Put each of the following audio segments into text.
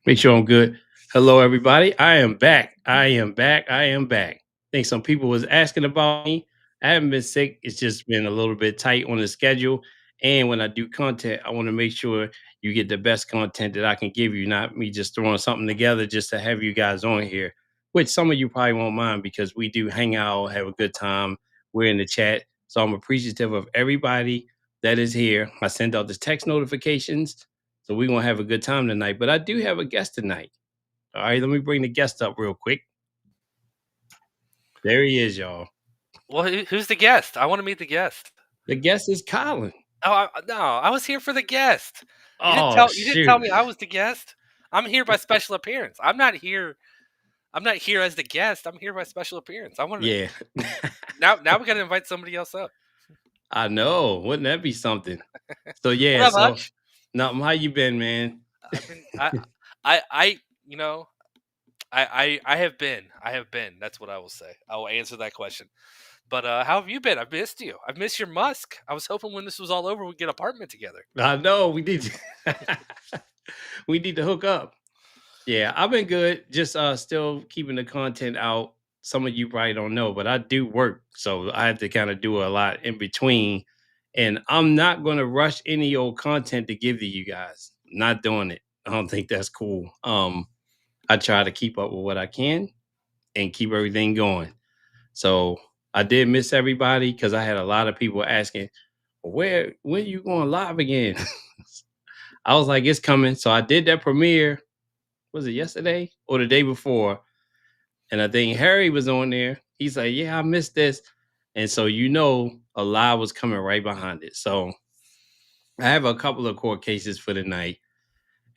Make sure I'm good. Hello, everybody. I am back. I am back. I am back. I think some people was asking about me. I haven't been sick. It's just been a little bit tight on the schedule. And when I do content, I want to make sure you get the best content that I can give you, not me just throwing something together just to have you guys on here, which some of you probably won't mind because we do hang out, have a good time. We're in the chat. So I'm appreciative of everybody that is here. I send out the text notifications, so we're gonna have a good time tonight. But I do have a guest tonight. All right, let me bring the guest up real quick. There he is, y'all. Well, who's the guest? I want to meet the guest. The guest is Colin. Oh, no, I was here for the guest. Oh You didn't tell shoot. me I was the guest. I'm here by special appearance. I'm not here. I'm not here as the guest. I'm here by special appearance. I want to Yeah. now. We got to invite somebody else up. I know. Wouldn't that be something? So What yeah, up, so Hutch? now how you been, man? I've been. I. You know. I have been. I have been. That's what I will say. I will answer that question. But how have you been? I've missed you. I've missed your Musk. I was hoping when this was all over, we'd get an apartment together. I know we need to we need to hook up. Yeah, I've been good. Just still keeping the content out. Some of you probably don't know, but I do work. So I have to kind of do a lot in between. And I'm not gonna rush any old content to give to you guys. Not doing it. I don't think that's cool. I try to keep up with what I can and keep everything going. So I did miss everybody because I had a lot of people asking, where when you going live again? I was like, it's coming. So I did that premiere. Was it yesterday or the day before? And I think Harry was on there. He's like, yeah, I missed this. And so a live was coming right behind it. So I have a couple of court cases for the night.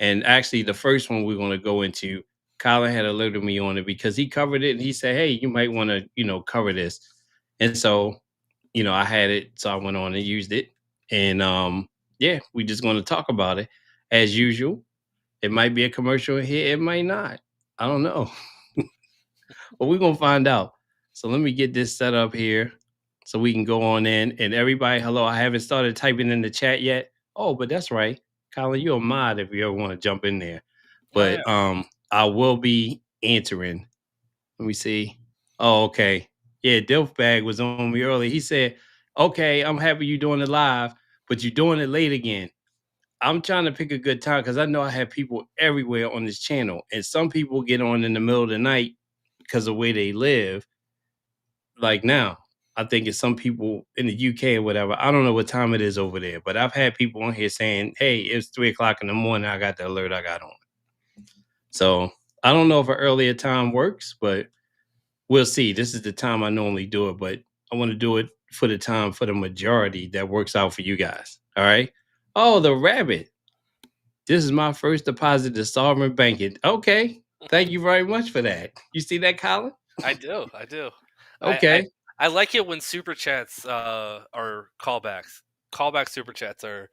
And actually, the first one we're going to go into, Colin had alerted me on it because he covered it and he said, hey, you might want to, cover this. And so, I had it. So I went on and used it. And yeah, we're just going to talk about it as usual. It might be a commercial here, it might not. I don't know. But we're going to find out. So let me get this set up here so we can go on in. And everybody, hello. I haven't started typing in the chat yet. Oh, but that's right. Colin, you're a mod if you ever want to jump in there. Oh yeah. But I will be answering. Let me see. Oh, okay. Yeah, Dilfbag was on me earlier. He said, okay, I'm happy you're doing it live, but you're doing it late again. I'm trying to pick a good time because I know I have people everywhere on this channel. And some people get on in the middle of the night because of where they live. Like now, I think it's some people in the UK or whatever. I don't know what time it is over there, but I've had people on here saying, hey, it's 3 o'clock in the morning. I got the alert I got on. So I don't know if an earlier time works, but we'll see. This is the time I normally do it, but I want to do it for the time for the majority that works out for you guys. All right. Oh, the rabbit. This is my first deposit to Sovereign Banking. Okay. Thank you very much for that. You see that, Colin? I do. I do. I Okay. I like it when super chats are callbacks. Callback super chats are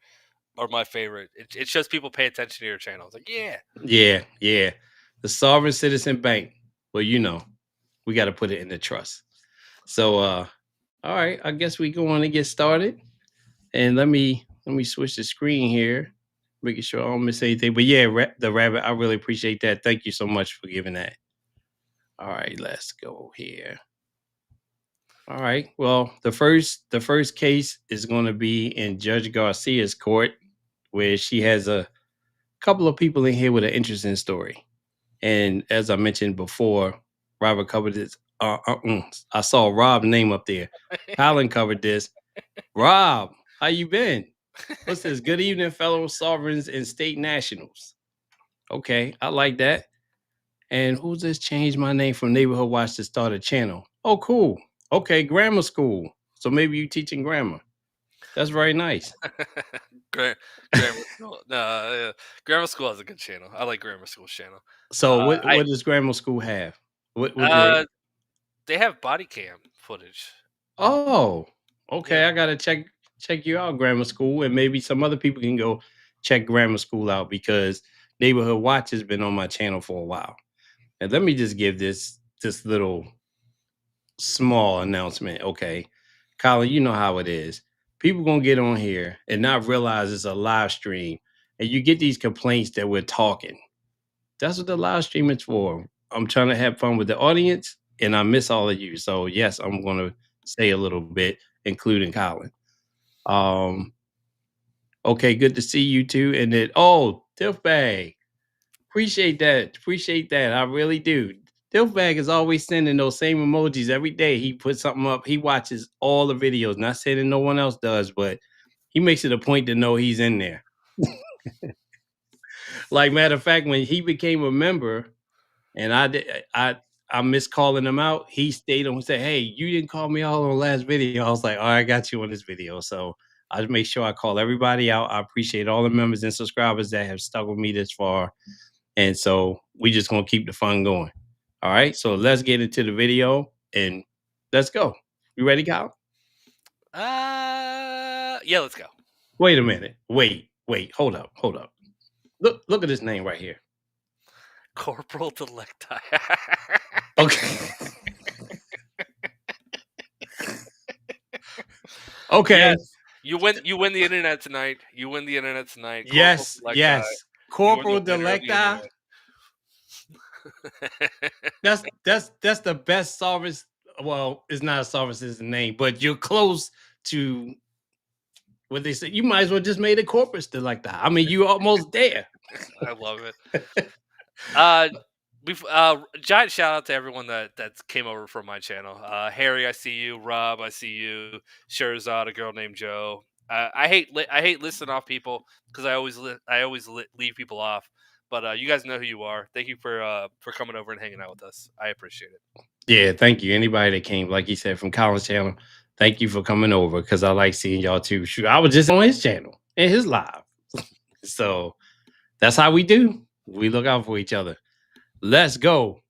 my favorite. It shows people pay attention to your channel. It's like, yeah. Yeah. Yeah. The Sovereign Citizen Bank. Well, we got to put it in the trust. So, all right. I guess we go on and get started. And let me switch the screen here, making sure I don't miss anything. But yeah, the rabbit, I really appreciate that. Thank you so much for giving that. All right, let's go here. All right. Well, the first case is going to be in Judge Garcia's court, where she has a couple of people in here with an interesting story. And as I mentioned before, Robert covered this. I saw Rob's name up there. Colin covered this. Rob, how you been? What's this? Good evening, fellow sovereigns and state nationals. Okay, I like that. And who's this? Changed my name from Neighborhood Watch to start a channel. Oh, cool. Okay, grammar school. So maybe you teaching grammar. That's very nice. Gra- grammar school. No, grammar school has a good channel. I like grammar school's channel. So what I what does grammar school have? What do they? They have body cam footage. Oh, okay. Yeah. I gotta check you out, grammar school, and maybe some other people can go check grammar school out because Neighborhood Watch has been on my channel for a while. And let me just give this little small announcement, okay? Colin, you know how it is. People gonna get on here and not realize it's a live stream, and you get these complaints that we're talking. That's what the live stream is for. I'm trying to have fun with the audience, and I miss all of you. So yes, I'm going to say a little bit, including Colin. Um, okay, good to see you too. And then, Tiff Bag, appreciate that. Appreciate that. I really do. Tiff Bag is always sending those same emojis every day. He puts something up. He watches all the videos. Not saying that no one else does, but he makes it a point to know he's in there. Like matter of fact, when he became a member, and I miss calling him out. He stayed on and said, "Hey, you didn't call me out on the last video." I was like, "All right, I got you on this video." So I just make sure I call everybody out. I appreciate all the members and subscribers that have stuck with me this far. And so we just gonna keep the fun going. All right. So let's get into the video and let's go. You ready, Kyle? Yeah, let's go. Wait a minute. Wait. Hold up. Look at this name right here. Corporal Delecti. Okay. Okay. Yes. You win the internet tonight. You win the internet tonight. Yes. Corporal Delecti. That's the best service. Well, it's not a service, it's a name, but you're close to what they say. You might as well just made a corporate still like that. I mean, you almost there. I love it. Giant shout out to everyone that came over from my channel. Harry, I see you. Rob, I see you. Sherzad, a girl named Joe. I hate listing off people because I always leave people off. But you guys know who you are. Thank you for coming over and hanging out with us. I appreciate it. Yeah, thank you. Anybody that came, like you said, from Colin's channel, thank you for coming over because I like seeing y'all too. Shoot, I was just on his channel and his live. So that's how we do. We look out for each other. Let's go.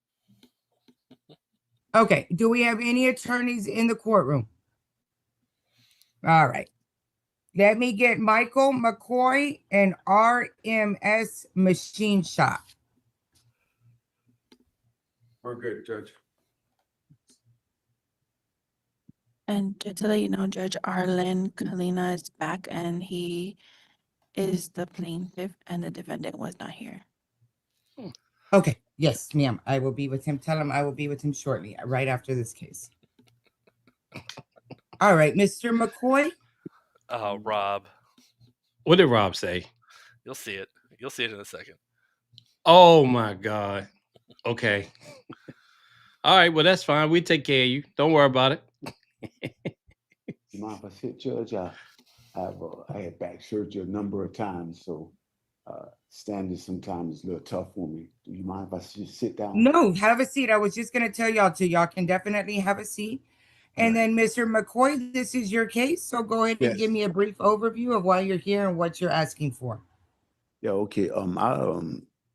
Okay. Do we have any attorneys in the courtroom? All right. Let me get Michael McCoy and RMS Machine Shop. We're good, Judge. And just to let you know, Judge Arlen Kalina is back and he is the plaintiff and the defendant was not here. Okay. Yes, ma'am. I will be with him. Tell him I will be with him shortly, right after this case. All right, Mr. McCoy. Rob. What did Rob say? You'll see it. You'll see it in a second. Oh my God. Okay. All right. Well, that's fine. We take care of you. Don't worry about it. You mind if I sit, Judge? I had back surgery a number of times, so standing sometimes is a little tough for me. Do you mind if I just sit down? No, have a seat. I was just going to tell y'all to. Y'all can definitely have a seat. And then, Mr. McCoy, this is your case. So go ahead and give me a brief overview of why you're here and what you're asking for. Yeah, okay.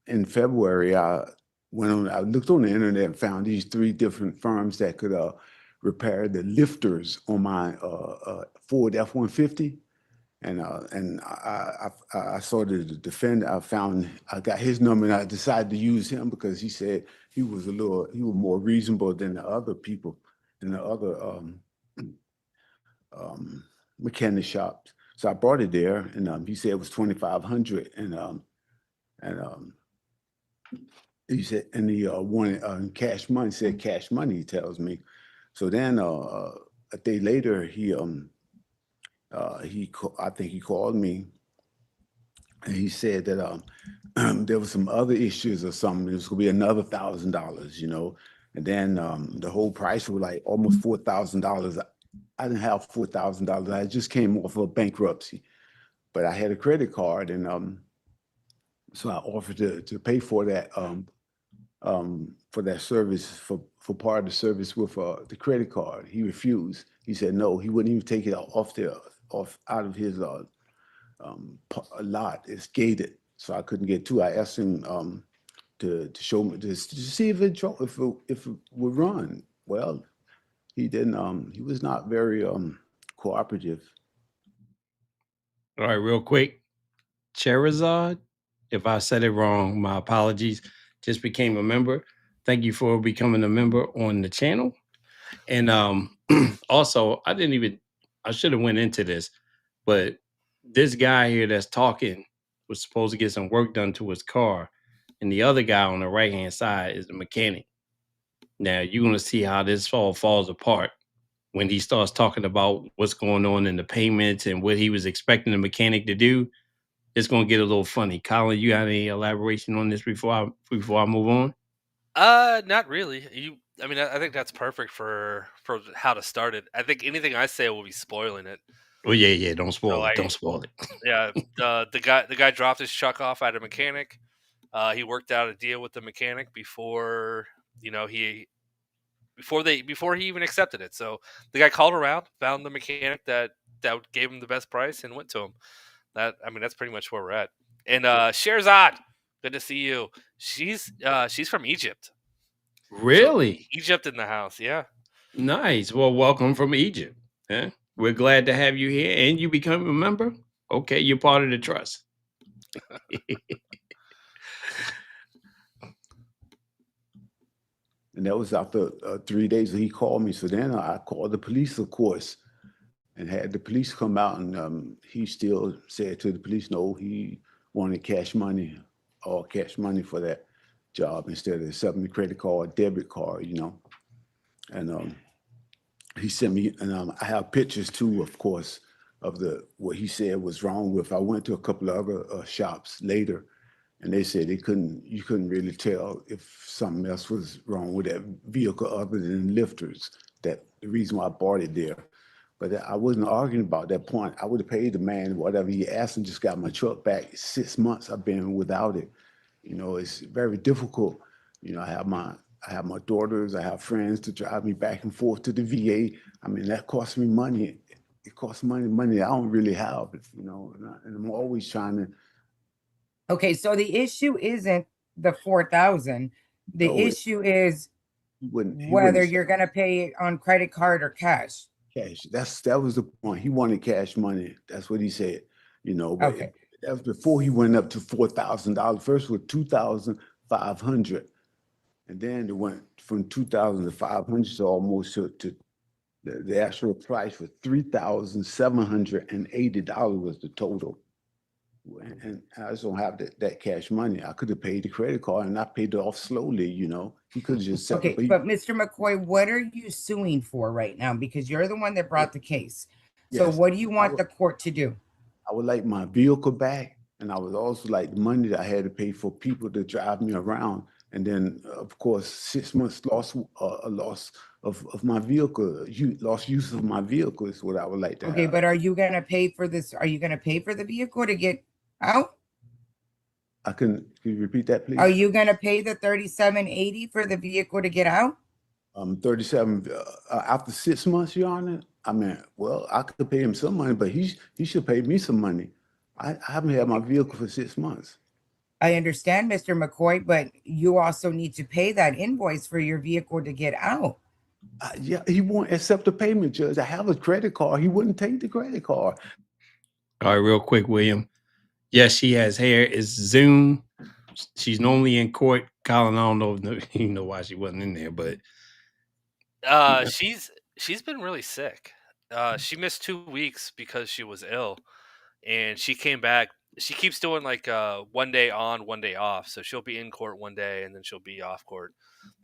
In February, I looked on the internet and found these 3 different firms that could repair the lifters on my Ford F-150. And I saw the defendant. I got his number, and I decided to use him because he said he was more reasonable than the other people in the other mechanic shops. So I brought it there, and he said it was $2,500, and he said, and he wanted cash money. Said cash money. He tells me. So then a day later, I think he called me, and he said that there was some other issues or something. It was gonna be another $1,000, you know. And then the whole price was like almost $4,000. I didn't have $4,000. I just came off of bankruptcy, but I had a credit card, and so I offered to pay for that service for part of the service with the credit card. He refused. He said no. He wouldn't even take it out of his lot. It's gated, so I couldn't get to. I asked him to show me to see if it would run. Well, he didn't. He was not very cooperative. All right, real quick. Sherzad, if I said it wrong, my apologies. Just became a member. Thank you for becoming a member on the channel. And also, I should have went into this, but this guy here that's talking was supposed to get some work done to his car. and the other guy on the right hand side is the mechanic. Now you're gonna see how this all falls apart when he starts talking about what's going on in the payments and what he was expecting the mechanic to do. It's gonna get a little funny. Colin, you got any elaboration on this before I move on? Not really. I mean, I think that's perfect for how to start it. I think anything I say will be spoiling it. Oh yeah, don't So spoil it. Don't spoil it. yeah, the guy dropped his truck off at a mechanic. He worked out a deal with the mechanic before before he even accepted it. So the guy called around, found the mechanic that gave him the best price, and went to him. That's pretty much where we're at. And Sherzad, good to see you. She's from Egypt. So Really? Egypt in the house, yeah. Nice. Well, welcome from Egypt. Huh? We're glad to have you here, and you become a member. Okay, you're part of the trust. And that was after 3 days he called me. So then I called the police, of course, and had the police come out. And he still said to the police, no, he wanted cash money for that job instead of accepting the credit card, debit card, And he sent me, and I have pictures too, of course, of what he said was wrong with. I went to a couple of other shops later, and they said you couldn't really tell if something else was wrong with that vehicle other than lifters. That the reason why I bought it there. But I wasn't arguing about that point. I would have paid the man whatever he asked and just got my truck back. 6 months I've been without it. It's very difficult. I have my daughters, I have friends to drive me back and forth to the VA. I mean, that costs me money. It costs money I don't really have, and I'm always trying to. Okay, so the issue isn't the 4,000. The No, issue is he wouldn't whether you're going to pay it on credit card or cash. cash. That was the point. He wanted cash money. That's what he said. But Okay. that was before he went up to $4,000. First was $2,500, and then it went from 2,000 to 500 to almost to the actual price was $3,780 was the total. And I just don't have that cash money. I could have paid the credit card and I paid it off slowly, He could have just said, Okay, but Mr. McCoy, what are you suing for right now? Because you're the one that brought the case. So Yes, what do you want the court to do? I would like my vehicle back, and I would also like the money that I had to pay for people to drive me around. And then, of course, 6 months loss of my vehicle, lost use of my vehicle is what I would like to have. Okay, but are you going to pay for this? Are you going to pay for the vehicle to get out? Can you repeat that, please? Are you going to pay the $3,780 for the vehicle to get out? 37 after 6 months, Your Honor. I mean, well, I could pay him some money, but he should pay me some money. I haven't had my vehicle for 6 months. I understand, Mr. McCoy, but you also need to pay that invoice for your vehicle to get out. Yeah, he won't accept the payment, Judge. I have a credit card. He wouldn't take the credit card. All right, real quick, William. Yes, she has hair. It's Zoom. She's normally in court. Colin, I don't know if you know why she wasn't in there, but she's been really sick. She missed 2 weeks because she was ill, and she came back. She keeps doing like 1 day on, 1 day off. So she'll be in court one day and then she'll be off court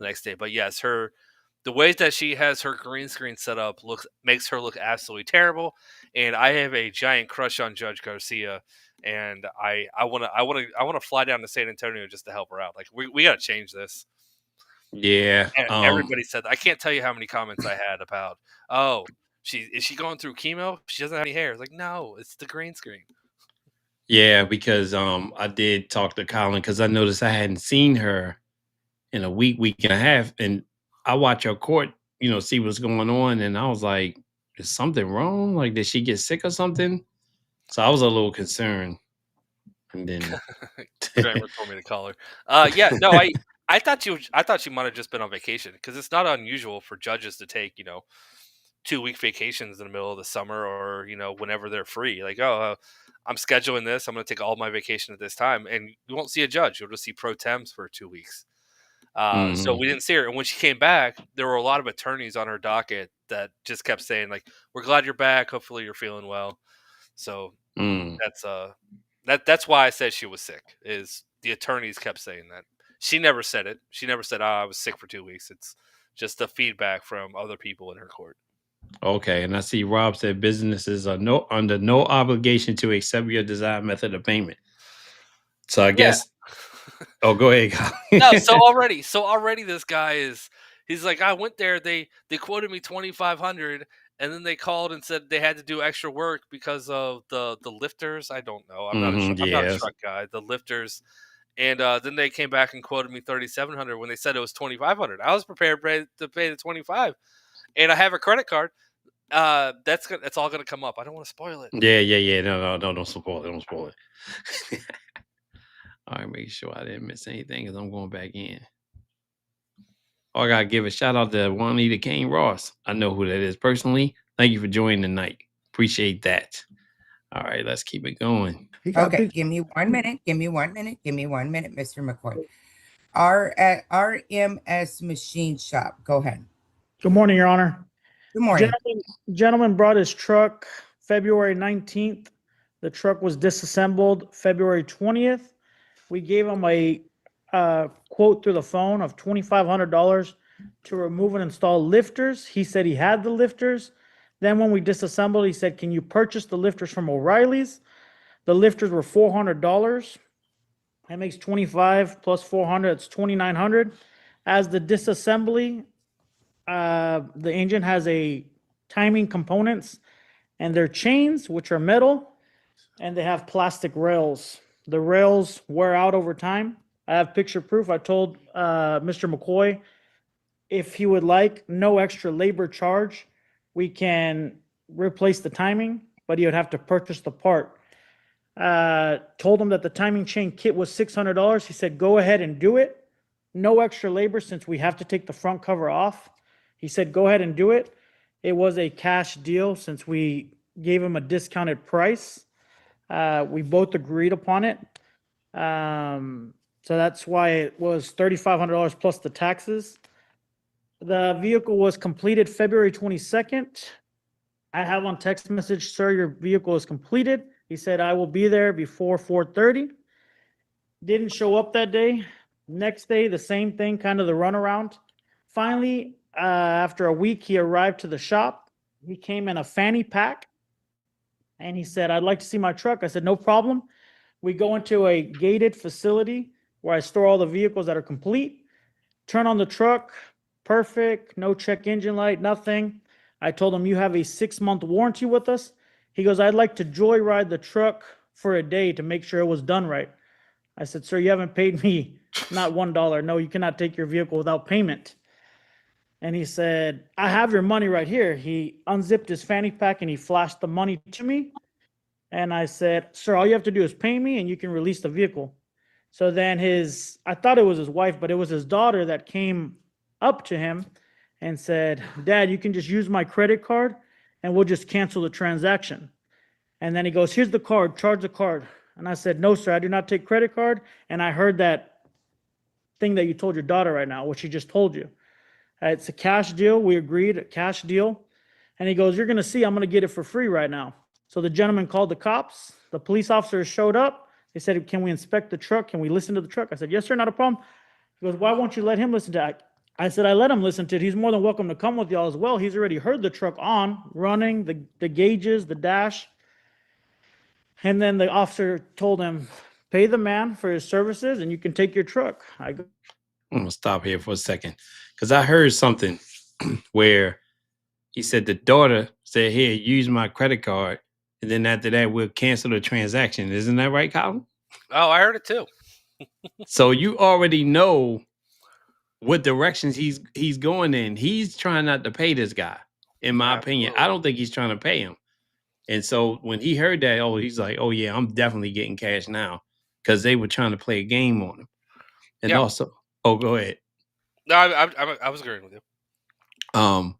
the next day. But yes, the way that she has her green screen set up makes her look absolutely terrible. And I have a giant crush on Judge Garcia, and I want to fly down to San Antonio just to help her out. Like we got to change this. yeah. And everybody said, I can't tell you how many comments I had about, is she going through chemo? She doesn't have any hair. It's like, no, it's the green screen. Yeah, because I did talk to Colin because I noticed I hadn't seen her in a week and a half, and I watch her court, see what's going on, and I was like, is something wrong? Like, did she get sick or something? So I was a little concerned. And then Kramer told me to call her. Yeah, no, I thought she might have just been on vacation, because it's not unusual for judges to take 2-week vacations in the middle of the summer, or whenever they're free. Like, I'm scheduling this. I'm going to take all my vacation at this time, and you won't see a judge. You'll just see pro tems for 2 weeks. So we didn't see her. And when she came back, there were a lot of attorneys on her docket that just kept saying, like, we're glad you're back. Hopefully you're feeling well. So that's why I said she was sick, is the attorneys kept saying that. She never said it. She never said, I was sick for 2 weeks. It's just the feedback from other people in her court. Okay, and I see Rob said businesses are under no obligation to accept your desired method of payment. So I guess. Oh, go ahead. No, so already this guy he's like, I went there, they quoted me $2,500, and then they called and said they had to do extra work because of the lifters. I don't know. I'm not a truck guy. The lifters. And then they came back and quoted me $3,700 when they said it was $2,500. I was prepared to pay the $25, and I have a credit card. That's all gonna come up. I don't want to spoil it. Yeah. No, don't spoil it. Don't spoil it. All right, make sure I didn't miss anything because I'm going back in. Oh, I gotta give a shout out to Juanita Kane Ross. I know who that is personally. Thank you for joining tonight. Appreciate that. All right, let's keep it going. Okay, give me 1 minute. Give me 1 minute. Give me 1 minute, Mr. McCoy. At RMS Machine Shop. Go ahead. Good morning, Your Honor. Good morning. Gentleman brought his truck February 19th. The truck was disassembled February 20th. We gave him a quote through the phone of $2,500 to remove and install lifters. He said he had the lifters. Then when we disassembled, he said, can you purchase the lifters from O'Reilly's? The lifters were $400. That makes 25 plus 400, it's 2,900. As the disassembly, the engine has a timing components, and they're chains, which are metal, and they have plastic rails. The rails wear out over time. I have picture proof. I told Mr. McCoy, if he would like, no extra labor charge, we can replace the timing, but he would have to purchase the part. Told him that the timing chain kit was $600. He said, go ahead and do it. No extra labor since we have to take the front cover off. He said, go ahead and do it. It was a cash deal since we gave him a discounted price. We both agreed upon it. So that's why it was $3,500 plus the taxes. The vehicle was completed February 22nd. I have on text message, sir, your vehicle is completed. He said, I will be there before 4:30. Didn't show up that day. Next day, the same thing, kind of the runaround. Finally, after a week, he arrived to the shop. He came in a fanny pack, and he said, I'd like to see my truck. I said, no problem. We go into a gated facility where I store all the vehicles that are complete. Turn on the truck, perfect, no check engine light, nothing. I told him, you have a 6-month warranty with us. He goes, I'd like to joyride the truck for a day to make sure it was done right. I said, sir, you haven't paid me not $1. No, you cannot take your vehicle without payment. And he said, I have your money right here. He unzipped his fanny pack and he flashed the money to me. And I said, sir, all you have to do is pay me and you can release the vehicle. So then I thought it was his wife, but it was his daughter that came up to him and said, Dad, you can just use my credit card and we'll just cancel the transaction. And then he goes, here's the card, charge the card. And I said, no, sir, I do not take credit card. And I heard that thing that you told your daughter right now, what she just told you. It's a cash deal. We agreed, a cash deal. And he goes, you're going to see, I'm going to get it for free right now. So the gentleman called the cops. The police officers showed up. They said, can we inspect the truck? Can we listen to the truck? I said, yes, sir, not a problem. He goes, why won't you let him listen to it? I said, I let him listen to it. He's more than welcome to come with y'all as well. He's already heard the truck on, running, the gauges, the dash. And then the officer told him, pay the man for his services and you can take your truck. I'm going to stop here for a second because I heard something where he said the daughter said, here, use my credit card. And then after that, we'll cancel the transaction. Isn't that right, Colin? Oh, I heard it too. So you already know what directions he's going in. He's trying not to pay this guy, in my opinion. I don't think he's trying to pay him. And so when he heard that, he's like, oh, yeah, I'm definitely getting cash now because they were trying to play a game on him. And also, go ahead. No, I was agreeing with you.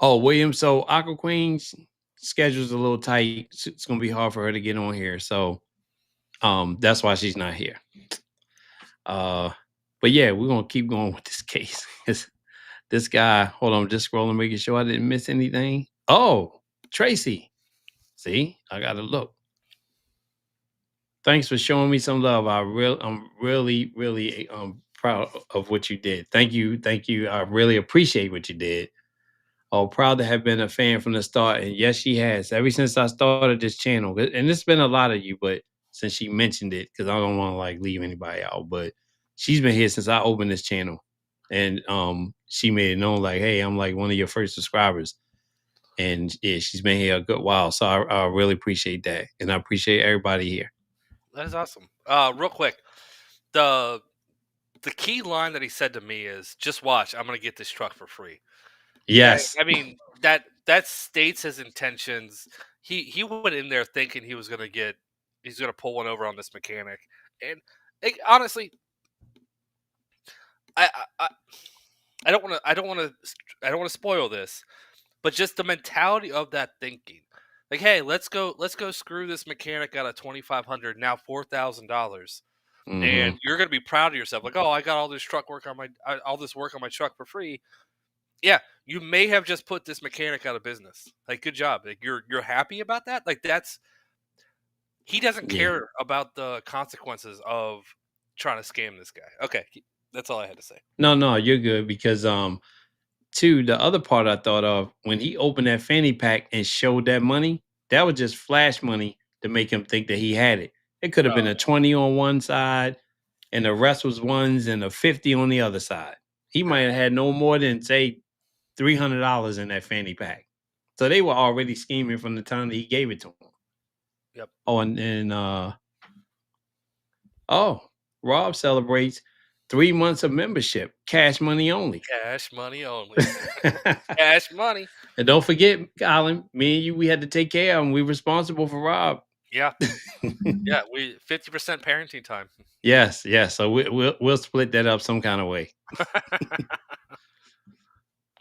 William, so Aqua Queen's schedule's a little tight. It's going to be hard for her to get on here. So that's why she's not here. But yeah, we're going to keep going with this case. This guy, hold on, I'm just scrolling, making sure I didn't miss anything. Oh, Tracy. See, I got to look. Thanks for showing me some love. I'm really, really proud of what you did. Thank you, thank you. I really appreciate what you did. Oh, proud to have been a fan from the start, and yes, she has. Ever since I started this channel, and it's been a lot of you, but since she mentioned it, because I don't want to like leave anybody out, but she's been here since I opened this channel, and she made it known like, hey, I'm like one of your first subscribers, and yeah, she's been here a good while, so I really appreciate that, and I appreciate everybody here. That is awesome. Real quick, the key line that he said to me is, "Just watch. I'm gonna get this truck for free." Yes, I mean that states his intentions. He went in there thinking he's gonna pull one over on this mechanic, and honestly, I I I don't want to spoil this, but just the mentality of that thinking, like, hey, let's go screw this mechanic out of $2,500, now $4,000, hmm and you're gonna be proud of yourself, like, oh, I got all this work on my truck for free. Yeah, you may have just put this mechanic out of business. Like, good job. Like, you're happy about that? Like, he doesn't yeah. care about the consequences of trying to scam this guy. Okay, that's all I had to say. No, you're good because too, the other part I thought of when he opened that fanny pack and showed that money, that was just flash money to make him think that he had it. It could have been a 20 on one side and the rest was ones and a 50 on the other side. He might have had no more than say $300 in that fanny pack. So they were already scheming from the time that he gave it to him. Yep. Oh, and Rob celebrates 3 months of membership, cash money only. Cash money only. Cash money. And don't forget, Colin, me and you, we had to take care of him. We responsible for Rob. Yeah. Yeah, we 50% parenting time. Yes. So we'll split that up some kind of way.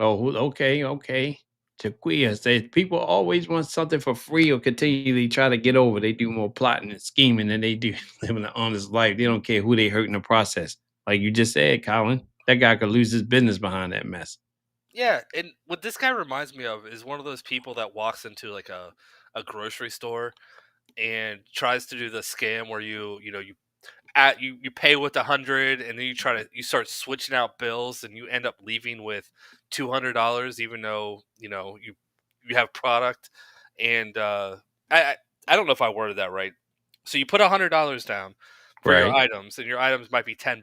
Okay. Jaquia says people always want something for free or continually try to get over. They do more plotting and scheming than they do living an honest life. They don't care who they hurt in the process. Like you just said, Colin, that guy could lose his business behind that mess. Yeah, and what this guy reminds me of is one of those people that walks into like a grocery store and tries to do the scam where you pay with 100 and then you start switching out bills and you end up leaving with $200 even though you have product. And I don't know if I worded that right. So you put $100 down for your Right. items, and your items might be $10.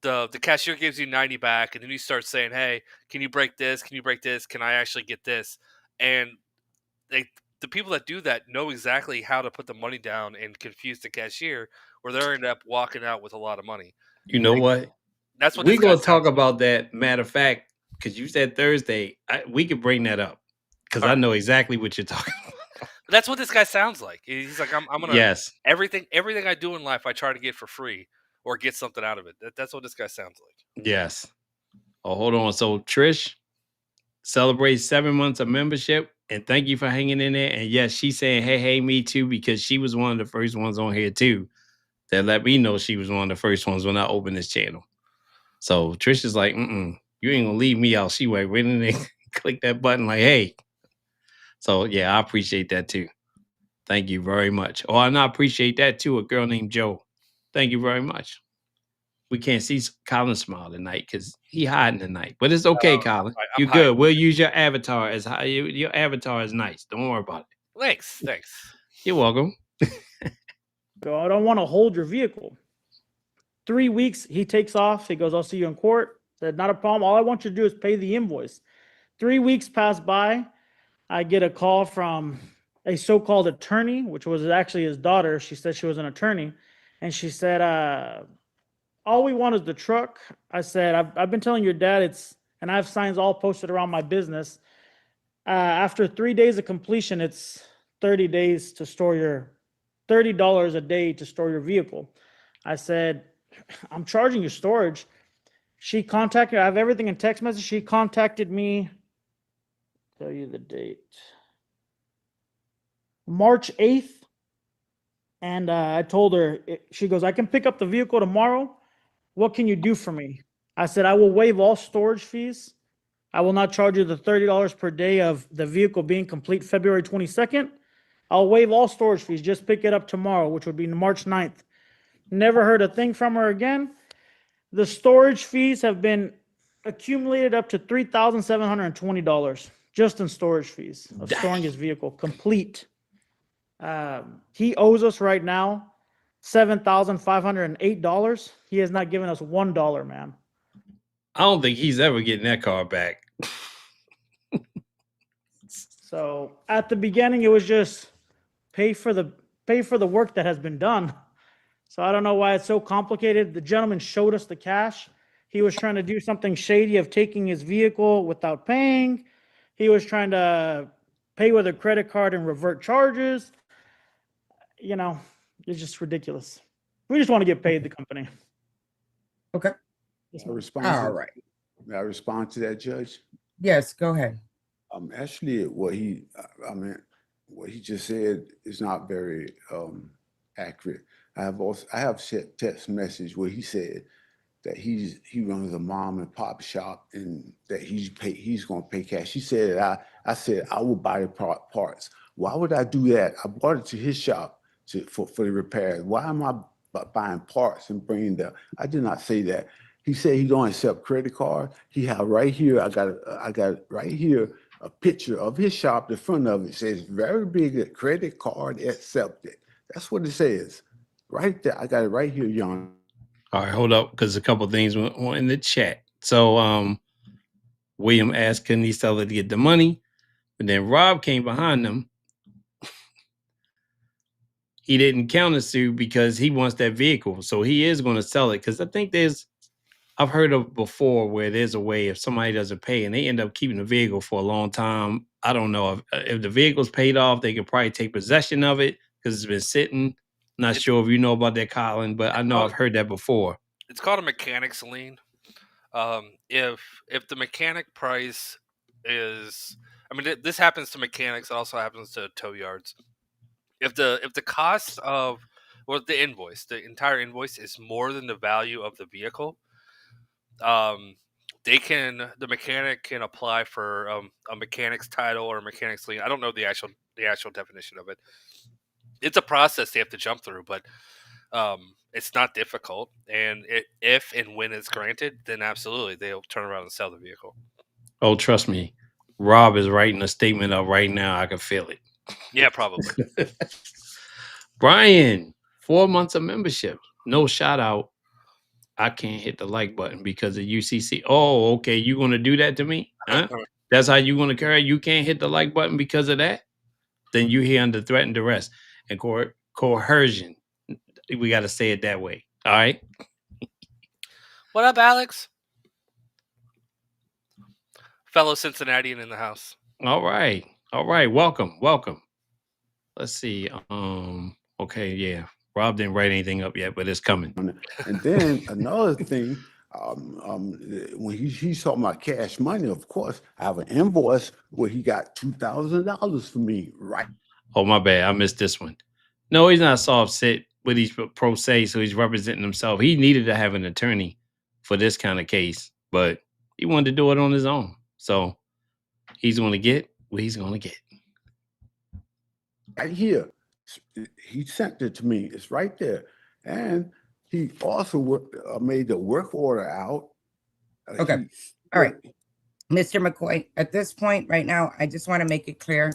The cashier gives you 90 back, and then you start saying, hey, can you break this, can I actually get this? And the people that do that know exactly how to put the money down and confuse the cashier, where they end up walking out with a lot of money. You know what? That's what We're this guy going to talk sounds like. about that. Matter of fact, because you said Thursday, we could bring that up because I Alright. know exactly what you're talking about. That's what this guy sounds like. He's like, I'm gonna Yes. everything I do in life, I try to get for free or get something out of it. That's what this guy sounds like. Yes. Oh, hold on. So Trish celebrates 7 months of membership, and thank you for hanging in there. And yes, she's saying, hey, me too, because she was one of the first ones on here too that let me know she was one of the first ones when I opened this channel. So Trish is like, you ain't gonna leave me out. She went right in there, click that button, like, hey. So yeah, I appreciate that too. Thank you very much. Oh, and I appreciate that too. A girl named Joe. Thank you very much. We can't see Colin smile tonight because he hiding tonight, but it's okay, Colin. I'm You're hiding. good. We'll use your avatar as high. Your avatar is nice. Don't worry about it. Thanks. You're welcome. So I don't want to hold your vehicle. 3 weeks, he takes off. He goes, I'll see you in court. Said, not a problem. All I want you to do is pay the invoice. 3 weeks pass by. I get a call from a so-called attorney, which was actually his daughter. She said she was an attorney. And she said, all we want is the truck. I said, I've been telling your dad and I have signs all posted around my business. After 3 days of completion, it's 30 days to store your $30 a day to store your vehicle. I said, I'm charging you storage. She contacted, I have everything in text message. She contacted me, tell you the date, March 8th. And I told her, she goes, I can pick up the vehicle tomorrow. What can you do for me? I said, I will waive all storage fees. I will not charge you the $30 per day of the vehicle being complete February 22nd. I'll waive all storage fees. Just pick it up tomorrow, which would be March 9th. Never heard a thing from her again. The storage fees have been accumulated up to $3,720 just in storage fees of storing his vehicle complete. He owes us right now $7,508. He has not given us $1, man. I don't think he's ever getting that car back. So at the beginning, it was just pay for the work that has been done. So I don't know why it's so complicated. The gentleman showed us the cash. He was trying to do something shady of taking his vehicle without paying. He was trying to pay with a credit card and revert charges. You know, it's just ridiculous. We just want to get paid, the company. Okay. I respond All to, right. may I respond to that, Judge? Yes, go ahead. Actually, what he just said is not very accurate. I have sent text message where he said that he runs a mom and pop shop and that he's going to pay cash. He said I said I will buy the parts. Why would I do that? I brought it to his shop for the repairs. Why am I buying parts and bringing them? I did not say that. He said he don't accept credit card. He have right here. I got right here a picture of his shop. The front of it says very big credit card accepted. That's what it says right there. I got it right here, Your Honor. All right, hold up, because a couple of things went on in the chat. So William asked, couldn't he sell it to get the money? But then Rob came behind them. He didn't countersue because he wants that vehicle. So he is going to sell it. Because I think I've heard of before where there's a way if somebody doesn't pay and they end up keeping the vehicle for a long time. I don't know if the vehicle's paid off, they can probably take possession of it because it's been sitting. Not sure if you know about that, Colin, but I know I've heard that before. It's called a mechanic's lien. If the mechanic price is, I mean, this happens to mechanics. It also happens to tow yards. If the cost of the invoice, the entire invoice is more than the value of the vehicle, the mechanic can apply for a mechanic's title or a mechanic's lien. I don't know the actual definition of it. It's a process they have to jump through, but it's not difficult. And if and when it's granted, then absolutely they'll turn around and sell the vehicle. Oh, trust me, Rob is writing a statement up right now. I can feel it. Yeah, probably. Brian, 4 months of membership. No shout out. I can't hit the like button because of UCC. Oh, okay. You going to do that to me? Huh? That's how you going to carry? You can't hit the like button because of that? Then you here under threat and duress and coercion. We got to say it that way. All right. What up, Alex? Fellow Cincinnatian in the house. All right. All right. Welcome. Welcome. Let's see. Okay. Yeah. Rob didn't write anything up yet, but it's coming. And then another thing, when he's talking about cash money, of course, I have an invoice where he got $2,000 for me, right? Oh, my bad. I missed this one. No, he's not soft sit, but he's pro se, so he's representing himself. He needed to have an attorney for this kind of case, but he wanted to do it on his own. So he's going to get what he's going to get. Right here. He sent it to me. It's right there. And he also made the work order out. Okay. All right. Mr. McCoy, at this point right now, I just want to make it clear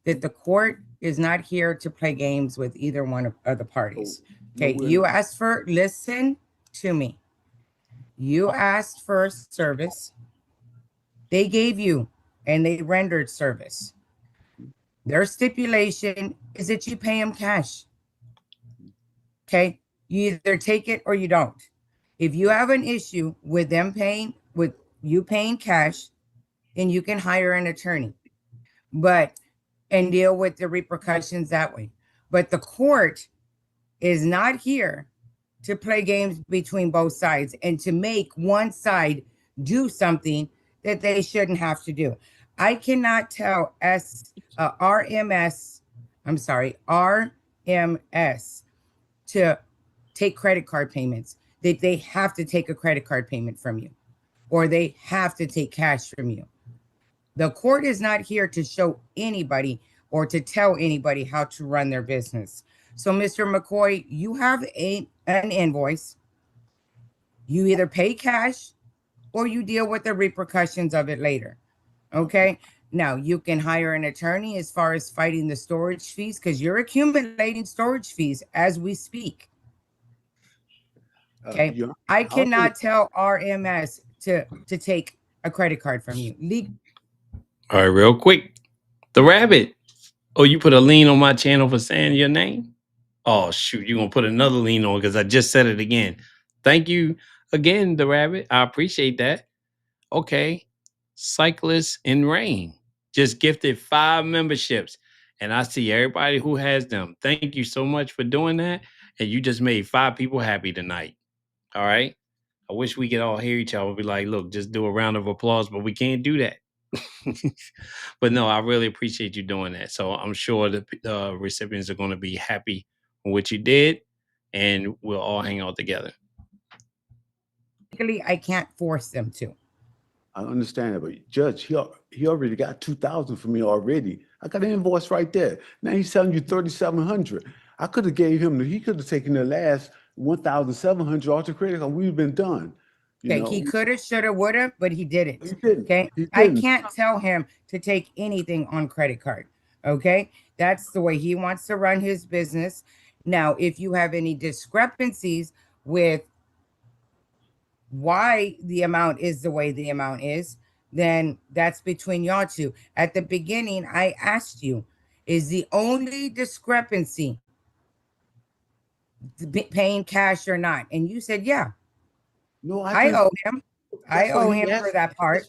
that the court is not here to play games with either one of the parties. Okay. You asked for, listen to me. You asked for service. They gave you and they rendered service. Their stipulation is that you pay them cash. Okay. You either take it or you don't. If you have an issue with them paying, with you paying cash, then you can hire an attorney, and deal with the repercussions that way. But the court is not here to play games between both sides and to make one side do something that they shouldn't have to do. I cannot tell RMS to take credit card payments, that they have to take a credit card payment from you, or they have to take cash from you. The court is not here to show anybody or to tell anybody how to run their business. So, Mr. McCoy, you have an invoice. You either pay cash or you deal with the repercussions of it later. Okay. Now you can hire an attorney as far as fighting the storage fees, because you're accumulating storage fees as we speak. Okay. I cannot tell RMS to take a credit card from you. All right, real quick. The rabbit. Oh, you put a lien on my channel for saying your name? Oh, shoot. You're going to put another lien on because I just said it again. Thank you again, the rabbit. I appreciate that. Okay. Cyclists in Rain just gifted 5 memberships. And I see everybody who has them. Thank you so much for doing that. And you just made 5 people happy tonight. All right. I wish we could all hear each other and be like, look, just do a round of applause, but we can't do that. But no, I really appreciate you doing that. So I'm sure the recipients are going to be happy with what you did, and we'll all hang out together. Legally, I can't force them to. I understand that, but Judge, he already got 2,000 from me already. I got an invoice right there. Now he's telling you 3,700. I could have gave him, he could have taken the last 1,700 off the credit card. We've been done. Okay, he could have, should have, would have, but he didn't. He didn't. Okay, He I didn't. can't tell him to take anything on credit card. Okay, that's the way he wants to run his business. Now, if you have any discrepancies with why the amount is the way the amount is, then that's between y'all two. At the beginning, I asked you, is the only discrepancy paying cash or not? And you said, yeah. No, I owe him. I That's what owe he him for asked- that part.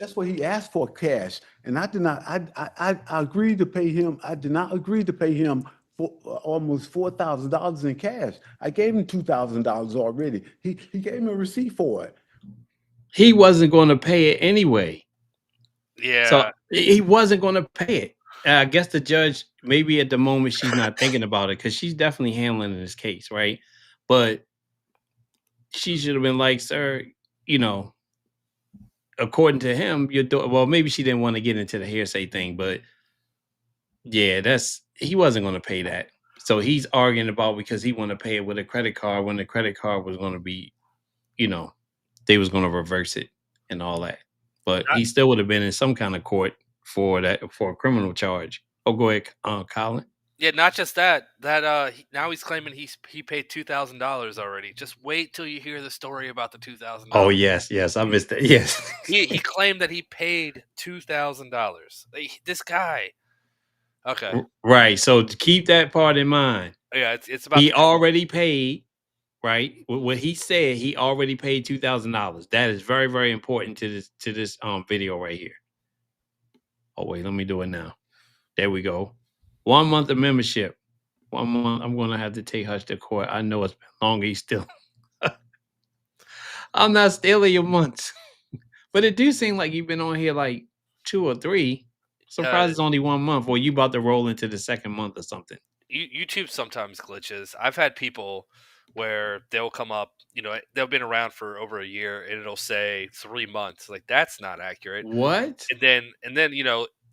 That's what he asked for, cash. And I did not, I agreed to pay him. I did not agree to pay him for almost $4,000 in cash. I gave him $2,000 already. He gave me a receipt for it. He wasn't going to pay it anyway. Yeah. So he wasn't going to pay it. I guess the judge, maybe at the moment she's not thinking about it because she's definitely handling this case, right? But she should have been like, sir, you know, according to him, you're doing well. Maybe she didn't want to get into the hearsay thing, but yeah, he wasn't going to pay that. So he's arguing about because he want to pay it with a credit card when the credit card was going to be, you know, they was going to reverse it and all that. But he still would have been in some kind of court for a criminal charge. Oh, go ahead, Colin. Yeah, not just that. Now he's claiming he paid $2,000 already. Just wait till you hear the story about the $2,000. Oh yes, I missed that. Yes, he claimed that he paid $2,000. This guy. Okay. Right. So to keep that part in mind. Yeah, it's about he already paid. Right. What he said, he already paid $2,000. That is very, very important to this video right here. Oh wait, let me do it now. There we go. 1 month of membership. 1 month. I'm gonna have to take Hutch to court. I know it's been long. He's still. I'm not stealing your months, but it do seem like you've been on here like 2 or 3. Surprised it's only 1 month, or you about to roll into the 2nd month or something. YouTube sometimes glitches. I've had people where they'll come up, they've been around for over a year and it'll say 3 months. Like that's not accurate. What? And then,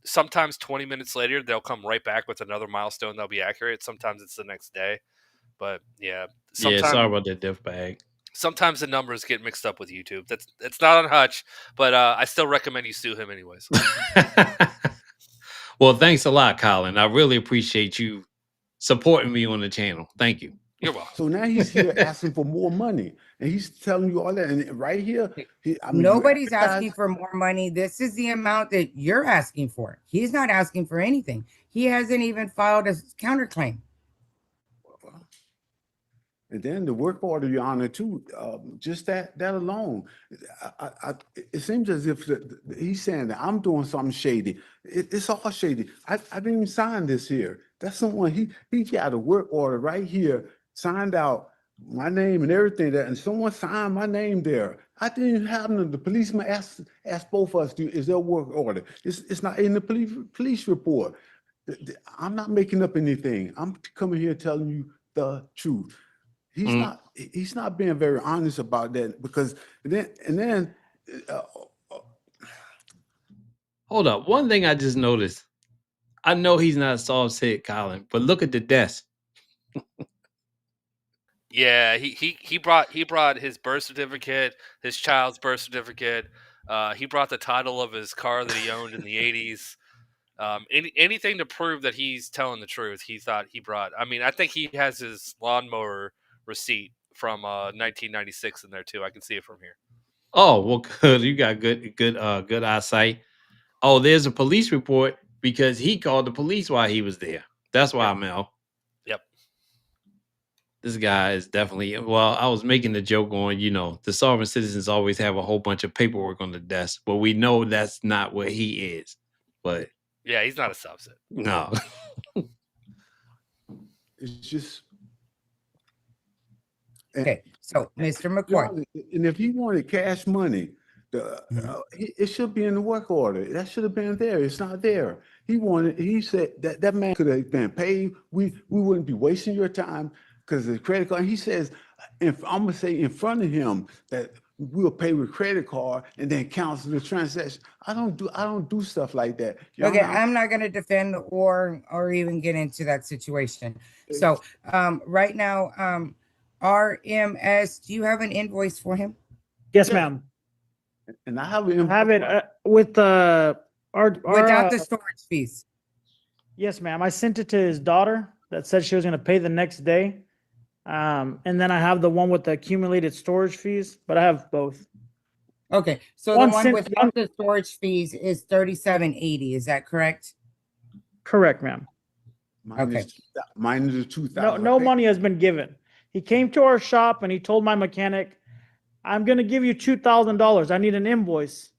sometimes 20 minutes later, they'll come right back with another milestone that'll be accurate. Sometimes it's the next day. But yeah. Sorry about that diff bag. Sometimes the numbers get mixed up with YouTube. It's not on Hutch, but I still recommend you sue him anyways. Well, thanks a lot, Colin. I really appreciate you supporting me on the channel. Thank you. You're welcome. So now he's here asking for more money, and he's telling you all that. And right here, nobody's asking for more money. This is the amount that you're asking for. He's not asking for anything. He hasn't even filed a counterclaim. And then the work order, Your Honor, too. Just that alone, it seems as if he's saying that I'm doing something shady. It's all shady. I didn't even sign this here. That's someone he got a work order right here, signed out my name and everything there, and someone signed my name there. I didn't even have them. The policeman asked both of us, is there a work order? It's not in the police report. I'm not making up anything. I'm coming here telling you the truth. He's not being very honest about that, because then hold up. One thing I just noticed, I know he's not a soft hit, Colin, but look at the desk. Yeah, he brought his birth certificate, his child's birth certificate. He brought the title of his car that he owned in the 80s. Anything to prove that he's telling the truth. He thought he brought. I mean, I think he has his lawnmower receipt from 1996 in there too. I can see it from here. Oh, well, good. You got good eyesight. Oh, there's a police report because he called the police while he was there. That's why, Mel. Yep. This guy is definitely, well, I was making the joke on, the sovereign citizens always have a whole bunch of paperwork on the desk, but we know that's not what he is. But yeah, he's not a subset. No. It's just Okay, so Mr. McCoy. And if he wanted cash money, it should be in the work order. That should have been there. It's not there. He said that man could have been paid. We wouldn't be wasting your time because the credit card. He says, I'm gonna say in front of him that we'll pay with credit card and then cancel the transaction. I don't do stuff like that. Okay, I'm not going to defend or even get into that situation. So right now, RMS, do you have an invoice for him? Yes, ma'am. And I have it with without the storage fees. Yes, ma'am. I sent it to his daughter that said she was going to pay the next day. And then I have the one with the accumulated storage fees, but I have both. Okay, so the one without the storage fees is $37.80. Is that correct? Correct, ma'am. Okay. Mine is $2,000. No money has been given. He came to our shop and he told my mechanic, I'm going to give you $2,000. I need an invoice.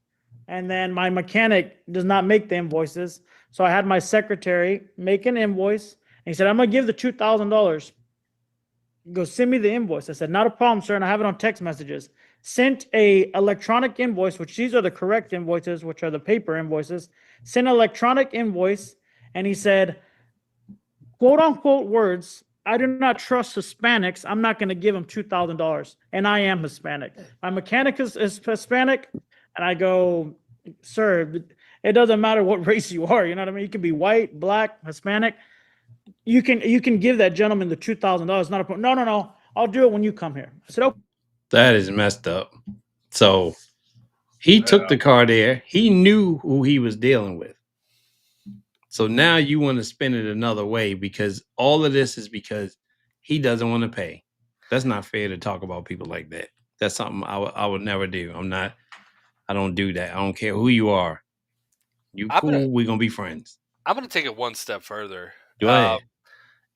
And then my mechanic does not make the invoices. So I had my secretary make an invoice. And he said, I'm going to give the $2,000. He goes, send me the invoice. I said, not a problem, sir. And I have it on text messages. Sent a electronic invoice, which these are the correct invoices, which are the paper invoices. Sent an electronic invoice. And he said, quote unquote words, I do not trust Hispanics. I'm not going to give them $2,000. And I am Hispanic. My mechanic is Hispanic. And I go, sir, it doesn't matter what race you are. You know what I mean? You can be white, black, Hispanic. You can give that gentleman the $2,000. Not a problem. No. I'll do it when you come here. I said, okay. That is messed up. So he took the car there. He knew who he was dealing with. So now you want to spin it another way because all of this is because he doesn't want to pay. That's not fair to talk about people like that. That's something I would never do. I don't do that. I don't care who you are. You cool, we're going to be friends. I'm going to take it one step further. Go ahead.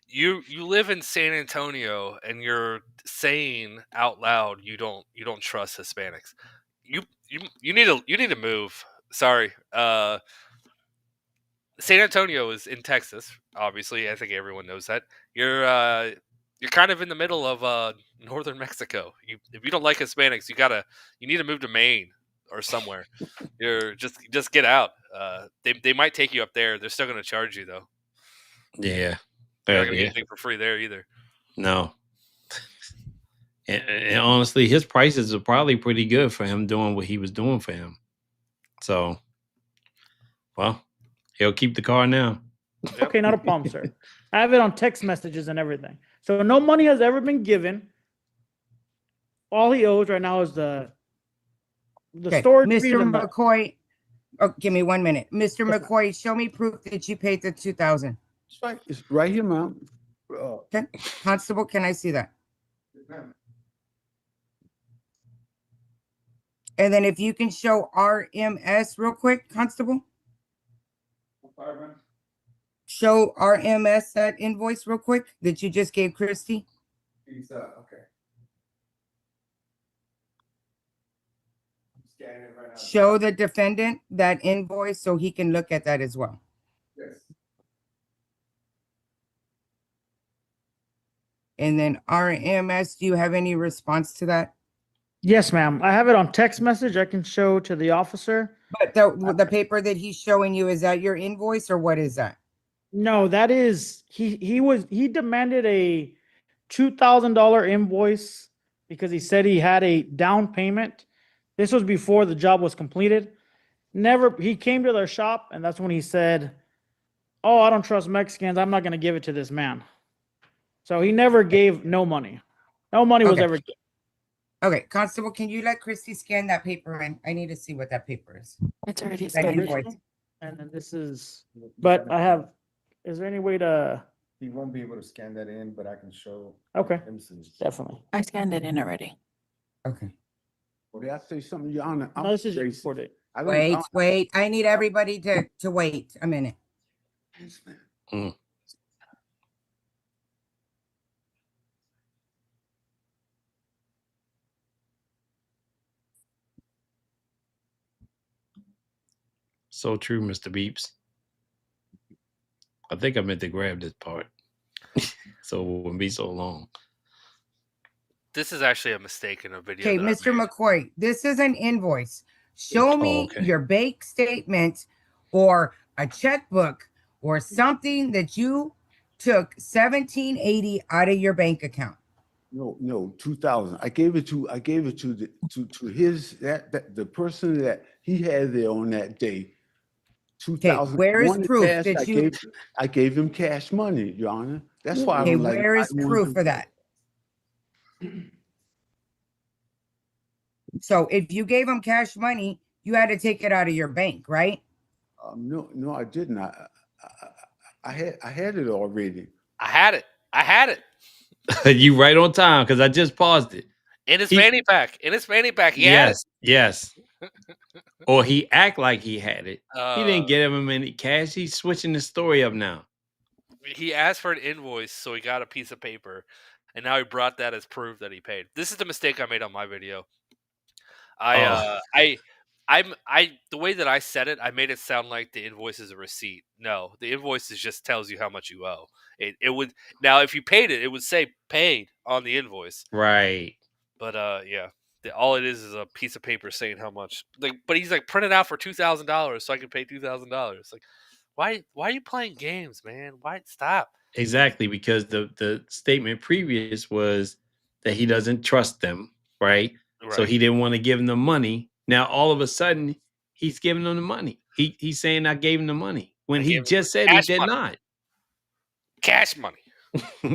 You live in San Antonio and you're saying out loud you don't trust Hispanics. You need to move. Sorry. San Antonio is in Texas, obviously. I think everyone knows that. You're kind of in the middle of northern Mexico. If you don't like Hispanics, you need to move to Maine or somewhere. You're just get out. They might take you up there. They're still going to charge you though. Yeah. You're not going to get anything for free there either. No. And honestly, his prices are probably pretty good for him doing what he was doing for him. So, well, he'll keep the car now. Okay, not a problem, sir. I have it on text messages and everything. So no money has ever been given. All he owes right now is the storage. Mr. McCoy, give me 1 minute. Mr. McCoy, show me proof that you paid the $2,000. It's right here, ma'am. Okay, Constable, can I see that? And then if you can show RMS real quick, Constable. Show RMS that invoice real quick that you just gave Christy. Okay. I'm scanning it right now. Show the defendant that invoice so he can look at that as well. Yes. And then RMS, do you have any response to that? Yes, ma'am. I have it on text message. I can show to the officer. But the paper that he's showing you, is that your invoice or what is that? No, that is he demanded a $2,000 invoice because he said he had a down payment. This was before the job was completed. He came to their shop and that's when he said, oh, I don't trust Mexicans. I'm not going to give it to this man. So he never gave no money. No money was Okay. ever given. Okay, Constable, can you let Christy scan that paper in? I need to see what that paper is. It's already That scanned. invoice. And then this is, but I have, is there any way to, He won't be able to scan that in, but I can show okay, him some. definitely. I scanned it in already. Okay. Well, did I say something, Your Honor? No, this is Jason. just for the, I don't- Wait, wait. I need everybody to wait a minute. Yes, ma'am. So true, Mr. Beeps. I think I meant to grab this part. So it wouldn't be so long. This is actually a mistake in a video. Okay, that I Mr. made. McCoy, this is an invoice. Show me okay. your bank statement or a checkbook or something that you took $17.80 out of your bank account. No, 2000. I gave it to his the person that he had there on that day. 2000. where is Wanted proof cash, that I gave him cash money, Your Honor. That's why Okay, I'm like, where is I want proof him- for that? So if you gave him cash money, you had to take it out of your bank, right? No, I didn't. I had it already. I had it You right on time because I just paused it. in his He- fanny pack. In his fanny pack. He had it. Yes. Or he act like he had it. He didn't Uh, get him any cash. He's switching the story up now. He asked for an invoice, so he got a piece of paper, and now he brought that as proof that he paid. This is the mistake I made on my video. The way that I said it, I made it sound like the invoice is a receipt. No, the invoice just tells you how much you owe. It would now if you paid it, it would say paid on the invoice. Right. But yeah, all it is a piece of paper saying how much. Like, but he's like print it out for $2,000 so I can pay $2,000. Like, why are you playing games, man? Why stop? Exactly, because the statement previous was that he doesn't trust them, right? So Right. he didn't want to give them the money. Now all of a sudden he's giving them the money. He's saying I gave him the money when I he gave him just said he cash did money. not. Cash money.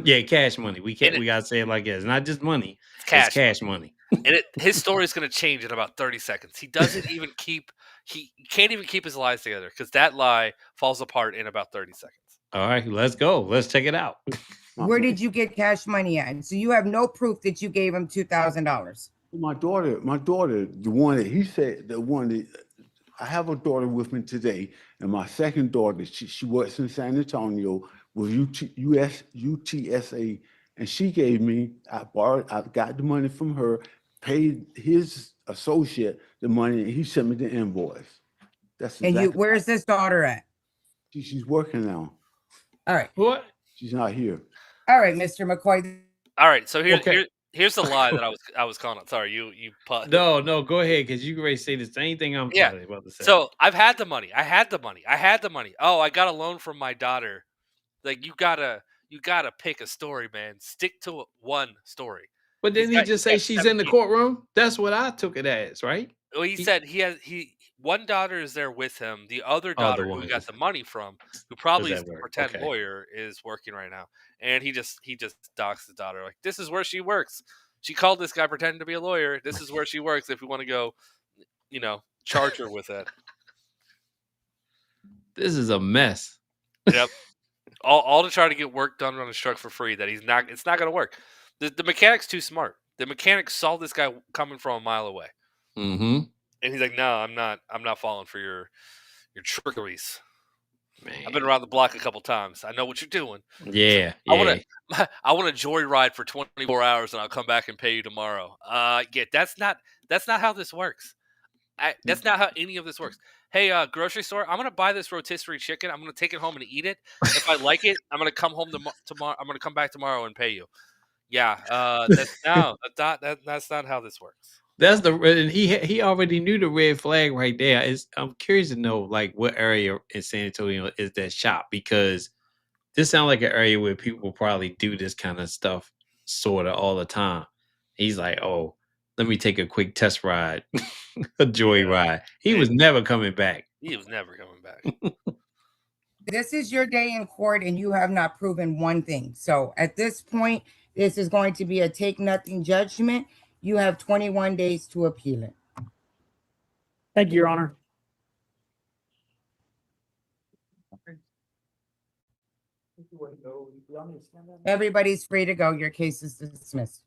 Yeah, cash money. We And we gotta say it like that. It's not just money. It's cash. It's cash money. And his story is going to change in about 30 seconds. He doesn't even keep. He can't even keep his lies together because that lie falls apart in about 30 seconds. All right, let's go. Let's check it out. Where did you get cash money at? So you have no proof that you gave him $2,000. My daughter, the one that he said, the one that I have a daughter with me today, and my second daughter, she works in San Antonio with UTSA, and she gave me, I got the money from her, paid his associate the money, and he sent me the invoice. That's And exactly. where's this daughter at? She's working now. All right. What? She's not here. All right, Mr. McCoy. All right, so Okay. here's the lie that I was calling out. Sorry, you No, go ahead, because you can already say the same thing I'm Yeah. probably about to say. So I've had the money. I had the money. Oh, I got a loan from my daughter. Like you gotta pick a story, man. Stick to one story. But didn't he just say she's in the courtroom? That's what I took it as, right? Well, he said he one daughter is there with him. The other daughter who one got is- the money from, who probably that is the work? pretend Okay. lawyer, is working right now. And he just docks the daughter. Like, this is where she works. She called this guy pretending to be a lawyer. This is where she works if we want to go, charge her with it. This is a mess. Yep. All to try to get work done on his truck for free that it's not going to work. The mechanic's too smart. The mechanic saw this guy coming from a mile away. Mm-hmm. And he's like, "No, I'm not falling for your trickeries. Man. I've been around the block a couple times. I know what you're doing. Yeah. I want to joyride for 24 hours and I'll come back and pay you tomorrow." Yeah, that's not how this works. That's not how any of this works. Hey, grocery store, I'm gonna buy this rotisserie chicken. I'm gonna take it home and eat it. If I like it, I'm gonna come home tomorrow. I'm gonna come back tomorrow and pay you. Yeah, that's not how this works. That's and he already knew the red flag right there. I'm curious to know like what area in San Antonio is that shop, because this sounds like an area where people probably do this kind of stuff sort of all the time. He's like, oh, let me take a quick test ride, a joy ride. He was never coming back. He was never coming back. This is your day in court and you have not proven one thing. So at this point, this is going to be a take nothing judgment. You have 21 days to appeal it. Thank you, Your Honor. Everybody's free to go. Your case is dismissed.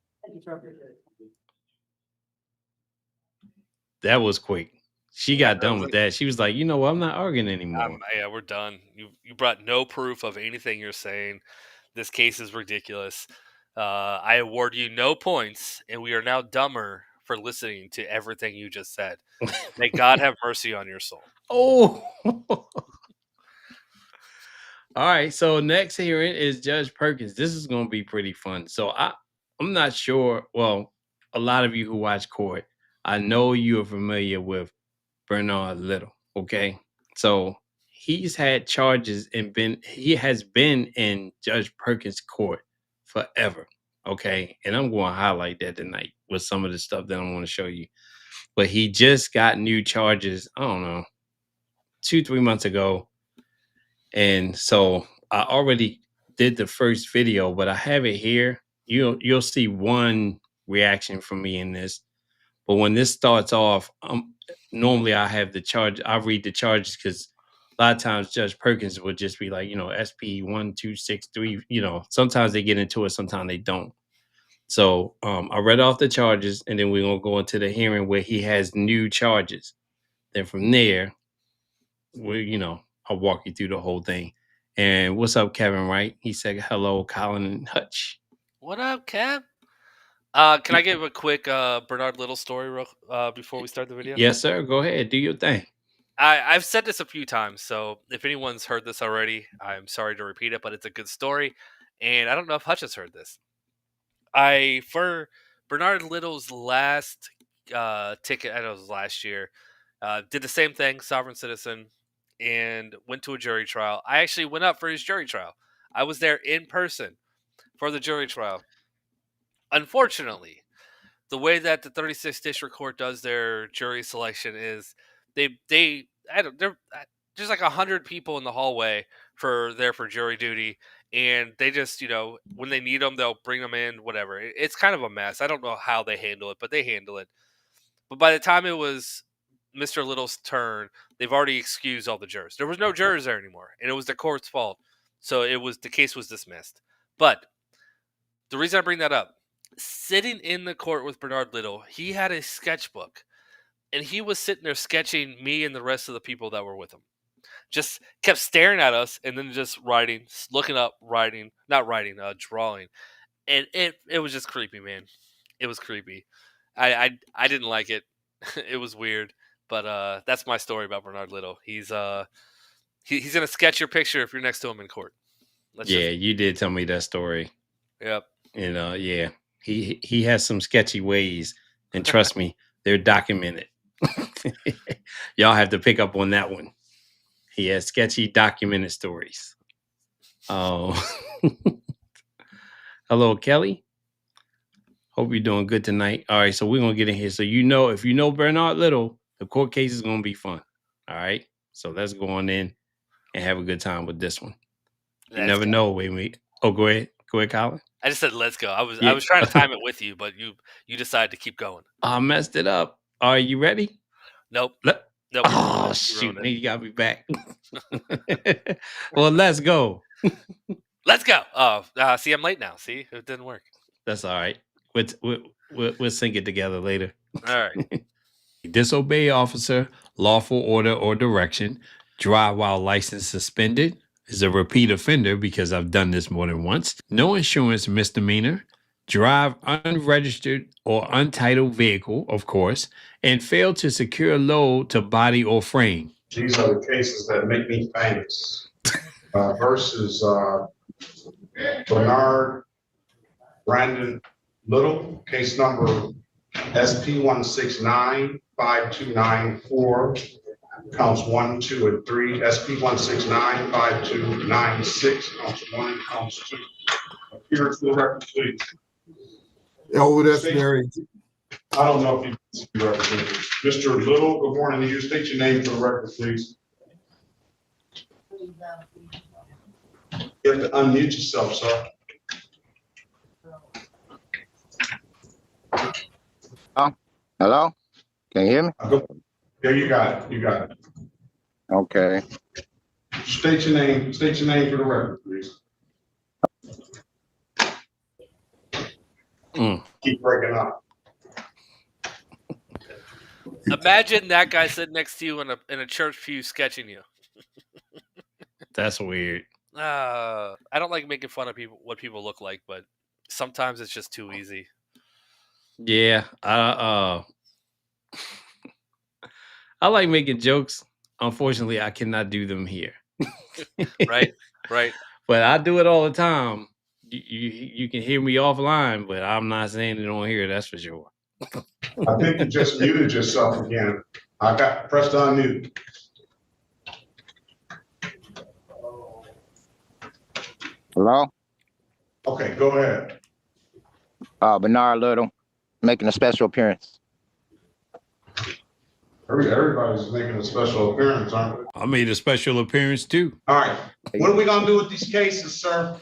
That was quick. She got done with that. She was like, you know what? I'm not arguing anymore. Yeah, we're done. You brought no proof of anything you're saying. This case is ridiculous. I award you no points, and we are now dumber for listening to everything you just said. May God have mercy on your soul. Oh. All right. So next hearing is Judge Perkins. This is going to be pretty fun. So I'm not sure. Well, a lot of you who watch court, I know you are familiar with Bernard Little. Okay. So he's had charges and he has been in Judge Perkins' court forever. Okay. And I'm going to highlight that tonight with some of the stuff that I want to show you. But he just got new charges, I don't know, 2-3 months ago. And so I already did the first video, but I have it here. You'll see one reaction from me in this. But when this starts off, normally I have the charge. I read the charges because a lot of times Judge Perkins would just be like, SP 1263. Sometimes they get into it, sometimes they don't. So I read off the charges, and then we're gonna go into the hearing where he has new charges. Then from there, I'll walk you through the whole thing. And what's up, Kevin? Right? He said hello, Colin and Hutch. What up, Kev? Can I give a quick Bernard Little story before we start the video? Yes, sir. Go ahead. Do your thing. I've said this a few times, so if anyone's heard this already, I'm sorry to repeat it, but it's a good story. And I don't know if Hutch has heard this. For Bernard Little's last ticket, I know it was last year, did the same thing, sovereign citizen, and went to a jury trial. I actually went up for his jury trial. I was there in person for the jury trial. Unfortunately, the way that the 36th District Court does their jury selection is there's like 100 people in the hallway for jury duty, and they just, when they need them, they'll bring them in, whatever. It's kind of a mess. I don't know how they handle it, but they handle it. But by the time it was Mr. Little's turn, they've already excused all the jurors. There was no jurors there anymore, and it was the court's fault. So the case was dismissed. But the reason I bring that up, sitting in the court with Bernard Little, he had a sketchbook, and he was sitting there sketching me and the rest of the people that were with him. Just kept staring at us and then just writing, looking up, drawing. And it was just creepy, man. It was creepy. I didn't like it. It was weird. But that's my story about Bernard Little. He's gonna sketch your picture if you're next to him in court. You did tell me that story. Yep. And yeah, he has some sketchy ways, and trust me, they're documented. Y'all have to pick up on that one. He has sketchy documented stories. Oh, hello, Kelly. Hope you're doing good tonight. All right, so we're gonna get in here. So if you know Bernard Little, the court case is gonna be fun. All right, so let's go on in and have a good time with this one. You never know. Wait. Oh, go ahead, Colin. I just said let's go. I was trying to time it with you, but you decided to keep going. I messed it up. Are you ready? Nope. Nope. Oh shoot! You got me back. Well, let's go. Let's go. Oh, see, I'm late now. See, it didn't work. That's all right. We'll sync it together later. All right. Disobey officer, lawful order or direction, drive while license suspended, is a repeat offender because I've done this more than once. No insurance misdemeanor, drive unregistered or untitled vehicle, of course, and fail to secure load to body or frame. These are the cases that make me famous. Versus Bernard Brandon Little, case number SP 169-5294, counts 1, 2, and 3. SP 169-5296, counts 1, counts 2. Appear to the record, please. Oh, that's very. I don't know if you can be represented. Mr. Little, good morning to you. State your name for the record, please. You have to unmute yourself, sir. Hello? Can you hear me? There, you got it. You got it. Okay. State your name. State your name for the record, please. Keep breaking up. Imagine that guy sitting next to you in a church pew sketching you. That's weird. I don't like making fun of what people look like, but sometimes it's just too easy. Yeah, I like making jokes. Unfortunately, I cannot do them here. Right. But I do it all the time. You can hear me offline, but I'm not saying it on here. That's for sure. I think you just muted yourself again. Press to unmute. Hello? Okay, go ahead. Bernard Little, making a special appearance. Everybody's making a special appearance, aren't they? I made a special appearance too. All right. What are we gonna do with these cases, sir?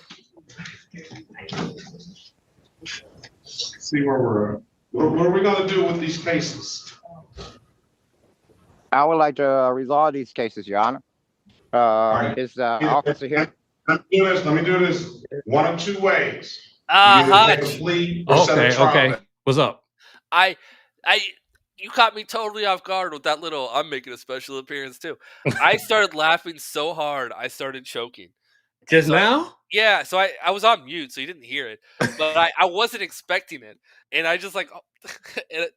See where we're at. What are we gonna do with these cases? I would like to resolve these cases, Your Honor. right. Is the officer here? Let me do this one of two ways. Hutch. Okay. What's up? You caught me totally off guard with that little, I'm making a special appearance too. I started laughing so hard, I started choking. Just now? Yeah, so I was on mute, so you didn't hear it. But I wasn't expecting it. And I just like, I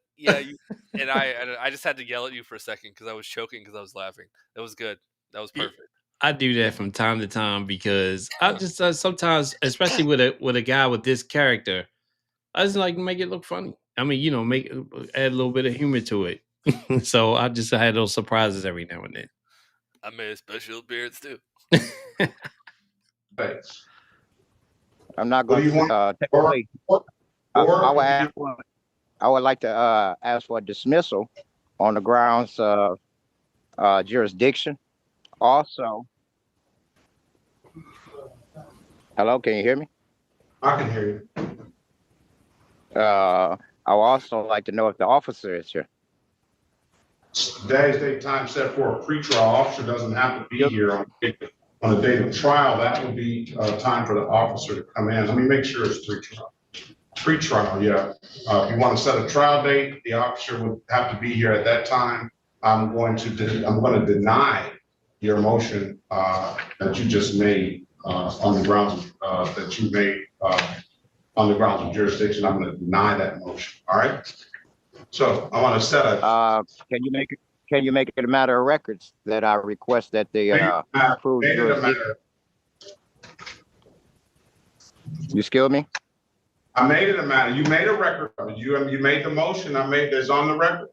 just had to yell at you for a second because I was choking because I was laughing. That was good. That was perfect. I do that from time to time because I just sometimes, especially with a guy with this character, I just like to make it look funny. I mean, add a little bit of humor to it. So I just had those surprises every now and then. I made a special appearance too. Thanks. I'm not going to take away. I would like to ask for a dismissal on the grounds of jurisdiction. Also, hello, can you hear me? I can hear you. I would also like to know if the officer is here. Today's date time set for a pretrial. Officer doesn't have to be here on a date of trial. That would be time for the officer to come in. Let me make sure it's pretrial. Pretrial, yeah. If you want to set a trial date, the officer would have to be here at that time. I'm going to deny your motion that you just made on the grounds on the grounds of jurisdiction. I'm going to deny that motion. All right. So I want to set a. Can you make it a matter of records that I request that the approved jurisdiction? You skilled me? I made it a matter. You made a record of it. You made the motion. There's on the record.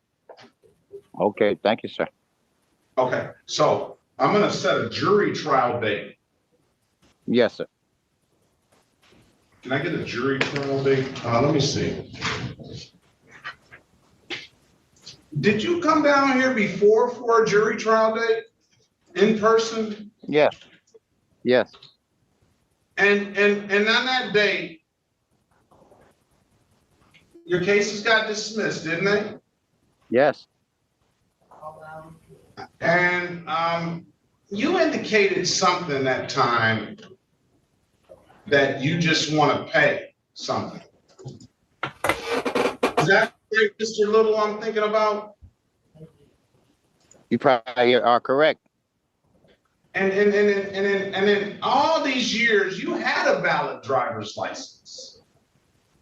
Okay, thank you, sir. Okay, so I'm going to set a jury trial date. Yes, sir. Can I get a jury trial date? Let me see. Did you come down here before for a jury trial date in person? Yes. Yes. And on that date, your cases got dismissed, didn't they? Yes. And you indicated something that time that you just want to pay something. Is that right, Mr. Little, I'm thinking about? You probably are correct. And in all these years, you had a valid driver's license.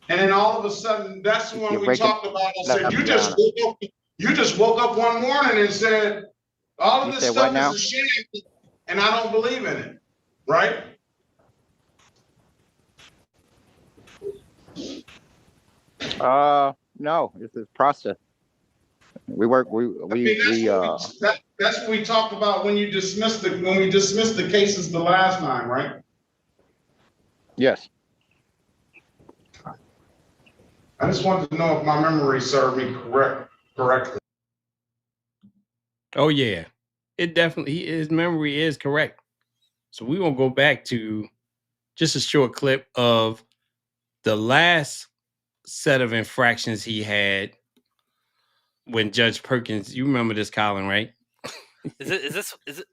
And then all of a sudden, that's when we talked about, I said, you just woke up one morning and said, all of this stuff is a sham, and I don't believe in it, right? No, it's a process. We work. That's what we talked about when we dismissed the cases the last time, right? Yes. I just wanted to know if my memory served me correctly. Oh yeah, it definitely. His memory is correct. So we're going to go back to just a short clip of the last set of infractions he had when Judge Perkins, you remember this, Colin, right? Is it?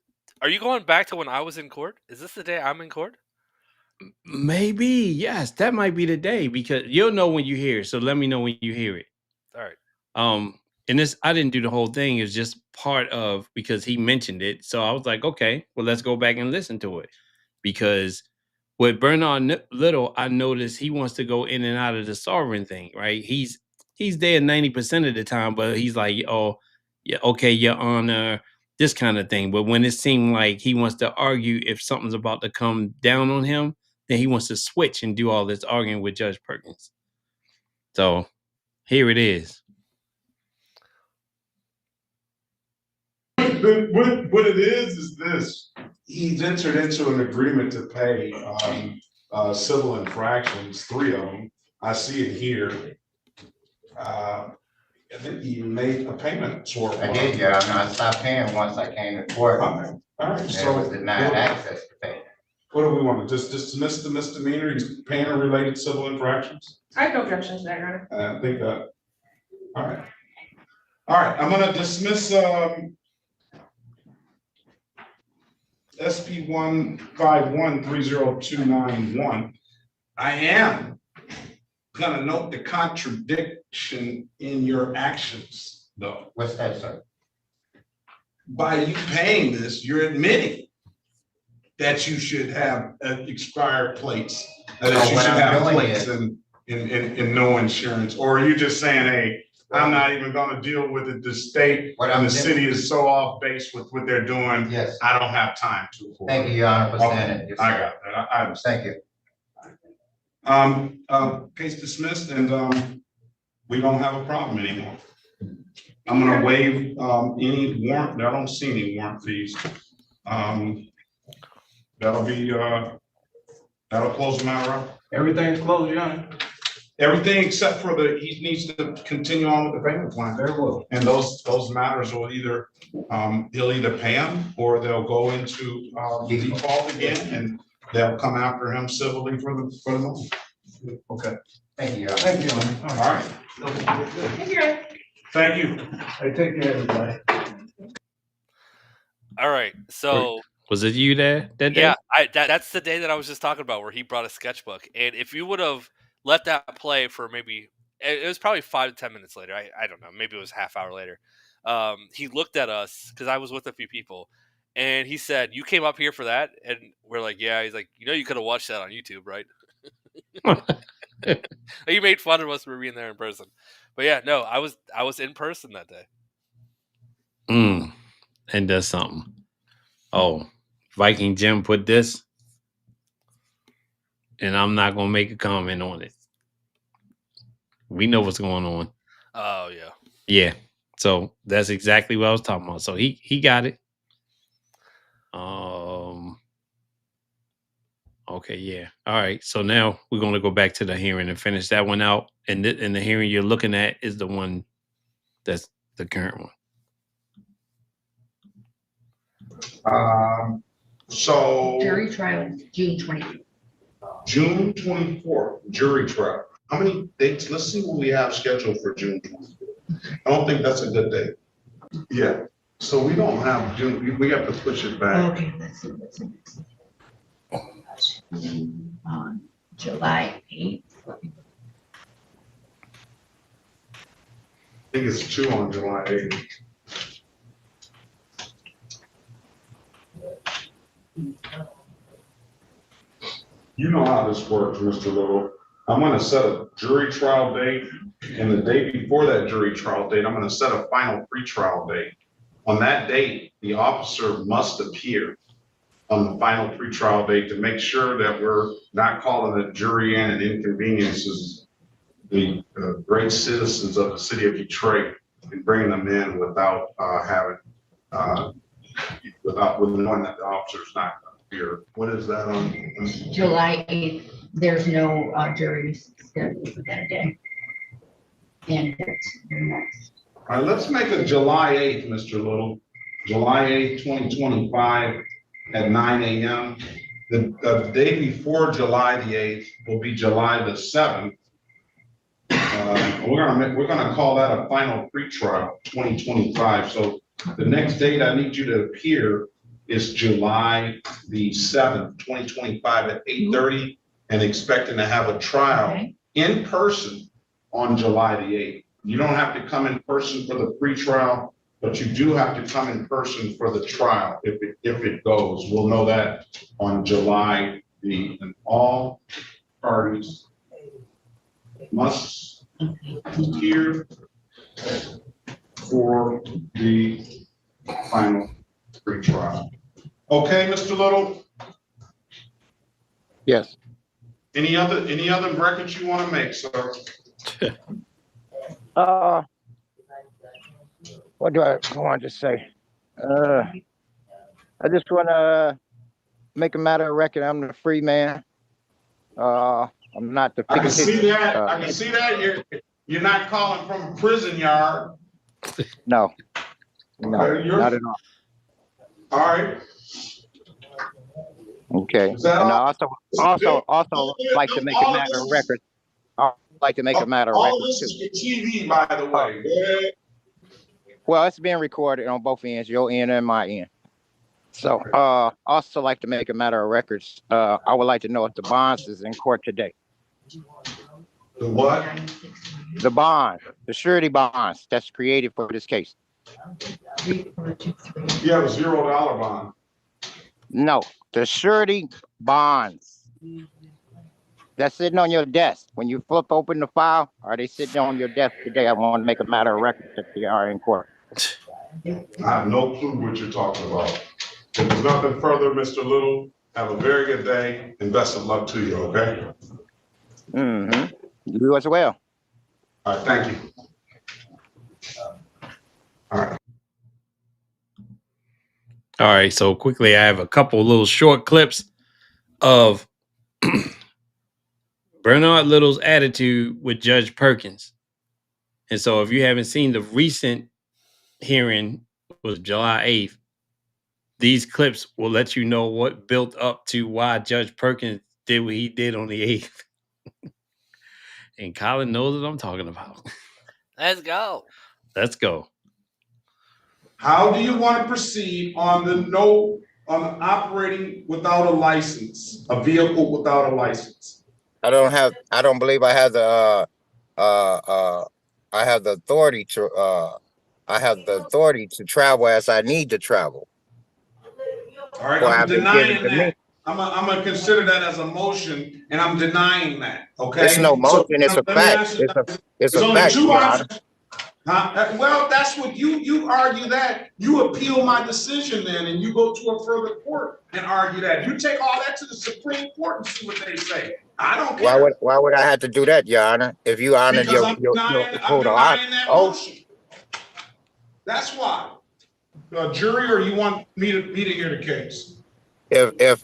Are you going back to when I was in court? Is this the day I'm in court? Maybe, yes, that might be the day, because you'll know when you hear it. So let me know when you hear it. All right. And this, I didn't do the whole thing. It's just part of, because he mentioned it. So I was like, okay, well, let's go back and listen to it. Because with Bernard Little, I noticed he wants to go in and out of the sovereign thing, right? He's there 90% of the time, but he's like, oh, yeah, okay, Your Honor, this kind of thing. But when it seemed like he wants to argue if something's about to come down on him, then he wants to switch and do all this arguing with Judge Perkins. So here it is. What it is this: he's entered into an agreement to pay civil infractions, 3 of them. I see it here. I think he made a payment for. I did, yeah. I stopped paying once I came to court. All right, so it was denied access to pay. What do we want to just dismiss the misdemeanor? He's paying a related civil infractions. I have no objections to that, Your Honor. I think that. All right. I'm going to dismiss SP 151-30291. I am gonna note the contradiction in your actions, though. What's that, sir? By you paying this, you're admitting that you should have expired plates, that you should have plates and no insurance, or are you just saying, hey, I'm not even going to deal with it. The state and the city is so off base with what they're doing. Yes. I don't have time to. Thank you, Your Honor, for saying it. Yes, I got that. I thank you. Case dismissed, and we don't have a problem anymore. I'm going to waive any warrant. I don't see any warrant fees. That'll close the matter up. Everything's closed, Your Honor. Everything except for he needs to continue on with the payment plan. Very well. And those matters will either, he'll either pay them or they'll go into default again, and they'll come after him civilly for the money. Okay. Thank you, Your Honor. Thank you, Your Honor. All right. Thank you. Thank you. I take care, everybody. All right. So was it you there that day? Yeah, that's the day that I was just talking about, where he brought a sketchbook. And if you would have let that play for maybe, it was probably 5 to 10 minutes later. I don't know. Maybe it was half hour later. He looked at us, because I was with a few people, and he said, "You came up here for that?" And we're like, "Yeah." He's like, "You could have watched that on YouTube, right?" He made fun of us for being there in person. But yeah, no, I was in person that day. And that's something. Oh, Viking Jim put this, and I'm not gonna make a comment on it. We know what's going on. Oh yeah. Yeah. So that's exactly what I was talking about. So he got it. Okay, yeah. All right. So now we're gonna go back to the hearing and finish that one out. And the hearing you're looking at is the one that's the current one. So Jury trial is June 24th. June 24th, jury trial. How many dates? Let's see what we have scheduled for June 24th. I don't think that's a good date. Yeah. So we don't have June. We have to push it back. Okay, let's see. On July 8th. I think it's 2 on July 8th. You know how this works, Mr. Little. I'm going to set a jury trial date, and the day before that jury trial date, I'm going to set a final pretrial date. On that date, the officer must appear on the final pretrial date to make sure that we're not calling the jury in and inconveniences the great citizens of the city of Detroit and bringing them in without with knowing that the officer's not here. What is that on? July 8th, there's no juries scheduled for that day. And that's your next. All right, let's make it July 8th, Mr. Little. July 8th, 2025 at 9 a.m. The day before July the 8th will be July the 7th. We're gonna call that a final pretrial 2025. So the next date I need you to appear is July the 7th, 2025 at 8:30, and expecting to have a trial in person on July the 8th. You don't have to come in person for the pretrial, but you do have to come in person for the trial if it goes. We'll know that on July and all parties must appear for the final pretrial. Okay, Mr. Little? Yes. Any other records you want to make, sir? What do I want to say? I just want to make a matter of record. I'm the free man. I'm not the. I can see that. I can see that. You're not calling from a prison yard. No. No, Okay, not at all. All right. Okay. And I also like to make a matter of record. I like to make a matter of record All this is for TV, by the way. Well, it's being recorded on both ends, your end and my end. So, also like to make a matter of records. I would like to know if the bonds is in court today. The what? The bond, the surety bonds that's created for this case. You have a $0 bond. No, the surety bonds that's sitting on your desk. When you flip open the file, are they sitting on your desk today? I want to make a matter of record that they are in court. I have no clue what you're talking about. If there's nothing further, Mr. Little, have a very good day and best of luck to you, okay? Mm-hmm. You as well. All right, thank you. All right. All right, so quickly, I have a couple little short clips of Bernard Little's attitude with Judge Perkins. And so if you haven't seen the recent hearing, was July 8th, these clips will let you know what built up to why Judge Perkins did what he did on the 8th. And Colin knows what I'm talking about. Let's go. Let's go. How do you want to proceed on the operating without a license, a vehicle without a license? I don't believe I have the authority to travel as I need to travel. All right, I'm denying that. I'm gonna consider that as a motion, and I'm denying that. Okay. It's no motion. It's a fact. It's a fact. Your Honor. Well, that's what you argue that. You appeal my decision then, and you go to a further court and argue that. You take all that to the Supreme Court and see what they say. I don't care. Why would I have to do that, Your Honor? If you honor your code of honor. Oh, that's why. Jury, or you want me to hear the case? If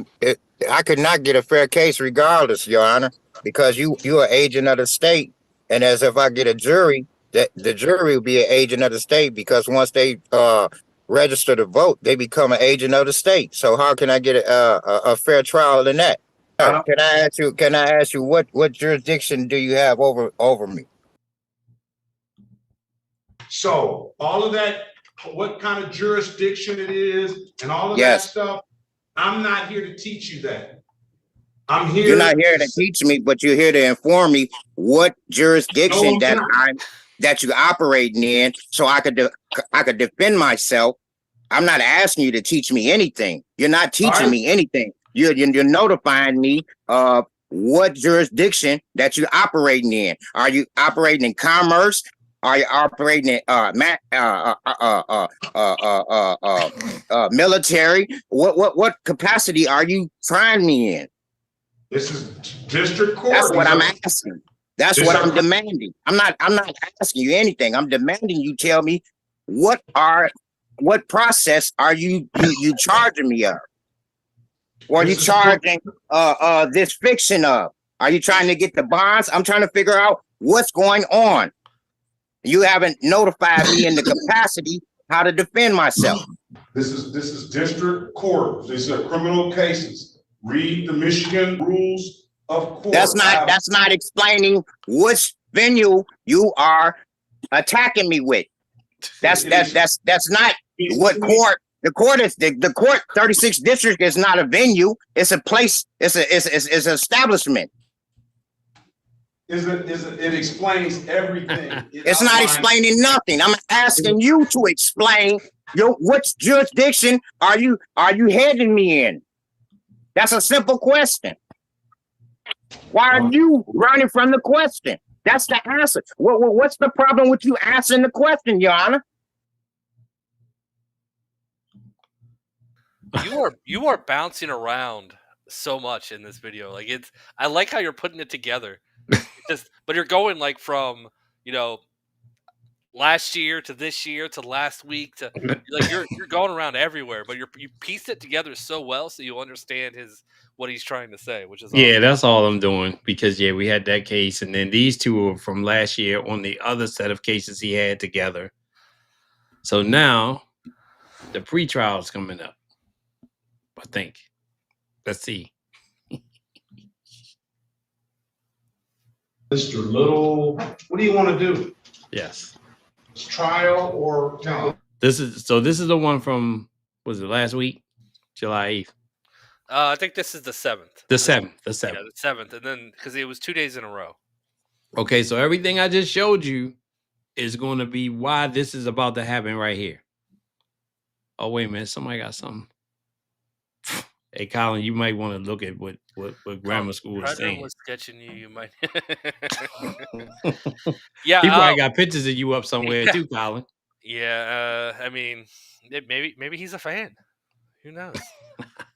I could not get a fair case regardless, Your Honor, because you're an agent of the state, and as if I get a jury, that the jury will be an agent of the state, because once they register to vote, they become an agent of the state. So how can I get a fair trial in that? Can I ask you what jurisdiction do you have over me? So all of that, what kind of jurisdiction it is, and all of that stuff, I'm not here to teach you that. I'm here. You're not here to teach me, but you're here to inform me what jurisdiction that you're operating in, so I could defend myself. I'm not asking you to teach me anything. You're not teaching me anything. You're notifying me of what jurisdiction that you're operating in. Are you operating in commerce? Are you operating in military? What capacity are you trying me in? This is district court. That's what I'm asking. That's what I'm demanding. I'm not asking you anything. I'm demanding you tell me what process are you charging me of? Or are you charging this fiction of? Are you trying to get the bonds? I'm trying to figure out what's going on. You haven't notified me in the capacity how to defend myself. This is district court. These are criminal cases. Read the Michigan rules of court. That's not explaining which venue you are attacking me with. That's not what court. The court is the court. 36th district is not a venue. It's a place. It's an establishment. It explains everything. It's not explaining nothing. I'm asking you to explain which jurisdiction are you heading me in? That's a simple question. Why are you running from the question? That's the answer. What's the problem with you answering the question, Your Honor? You are bouncing around so much in this video. Like I like how you're putting it together. But you're going like from, last year to this year to last week to like you're going around everywhere, but you pieced it together so well so you understand what he's trying to say, which is awesome. That's all I'm doing because we had that case, and then these two are from last year on the other set of cases he had together. So now the pretrial is coming up, I think. Let's see. Mr. Little, what do you want to do? Yes. Trial or no? This is the one from, was it last week? July 8th. I think this is the 7th. The 7th. Yeah, the 7th. And then because it was 2 days in a row. Okay, so everything I just showed you is going to be why this is about to happen right here. Oh, wait a minute. Somebody got something. Hey, Colin, you might want to look at what grammar school is saying. Was sketching you might. Yeah, he probably got pictures of you up somewhere too, Colin. Yeah, I mean, maybe he's a fan. Who knows?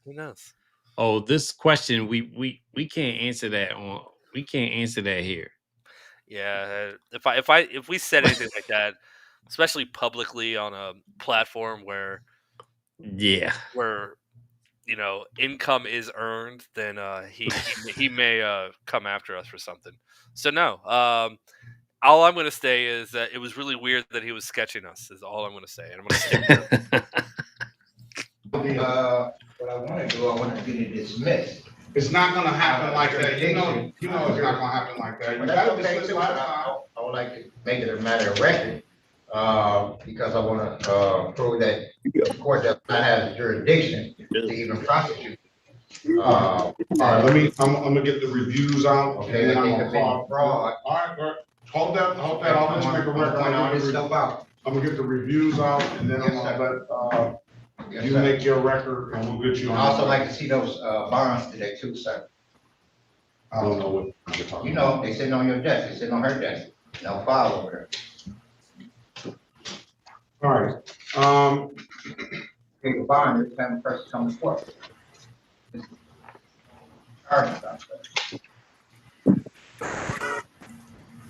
Who knows? Oh, this question we can't answer that on. We can't answer that here. Yeah, if we said anything like that, especially publicly on a platform where income is earned, then he may come after us for something. So no, all I'm going to say is that it was really weird that he was sketching us. Is all I'm going to say, and I'm going to stick to it. What I want to do, I want to get it dismissed. It's not going to happen like that. You know it's not going to happen like that. I would like to make it a matter of record. Because I want to prove that the court does not have the jurisdiction to even prosecute. All right, I'm gonna get the reviews out. Okay, and then I'm gonna call fraud. All right, hold that. I'll just make a record. I'm gonna get the reviews out, and then I'm gonna let you make your record, and we'll get you on. I also like to see those bonds today too, sir. I don't know what you're talking about. They sitting on your desk. They sitting on her desk. No file over there. All right. Take a bond every time the person comes to court.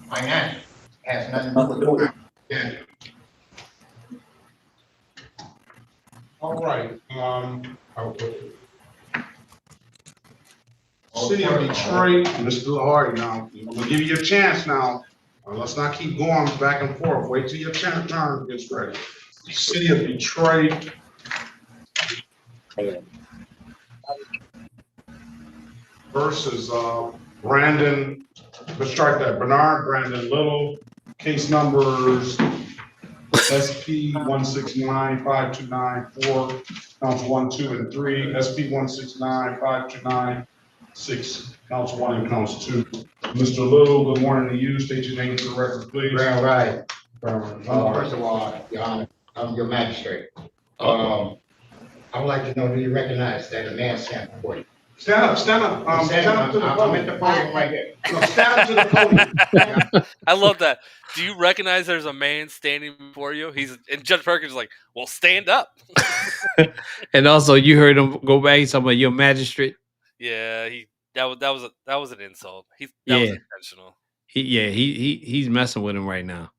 Financial has nothing to do with it. All right. City of Detroit, Mr. Hardy. Now, I'm gonna give you a chance now. Let's not keep going back and forth. Wait till your turn gets ready. City of Detroit. Versus Brandon. Let's start that. Bernard Brandon Little. Case numbers SP 169-5294. Counts 1, 2, and 3. SP 169-5296. Counts 1 and counts 2. Mr. Little, good morning to you. State your name for the record, please. Grand Right. First of all, Your Honor, I'm your magistrate. I would like to know, do you recognize that a man standing before you? Stand up. Stand up to the podium. I'm at the podium right here. No, stand up to the podium. I love that. Do you recognize there's a man standing before you? And Judge Perkins is like, well, stand up. And also, you heard him go back. He's talking about your magistrate. Yeah, that was an insult. That was intentional. He's messing with him right now.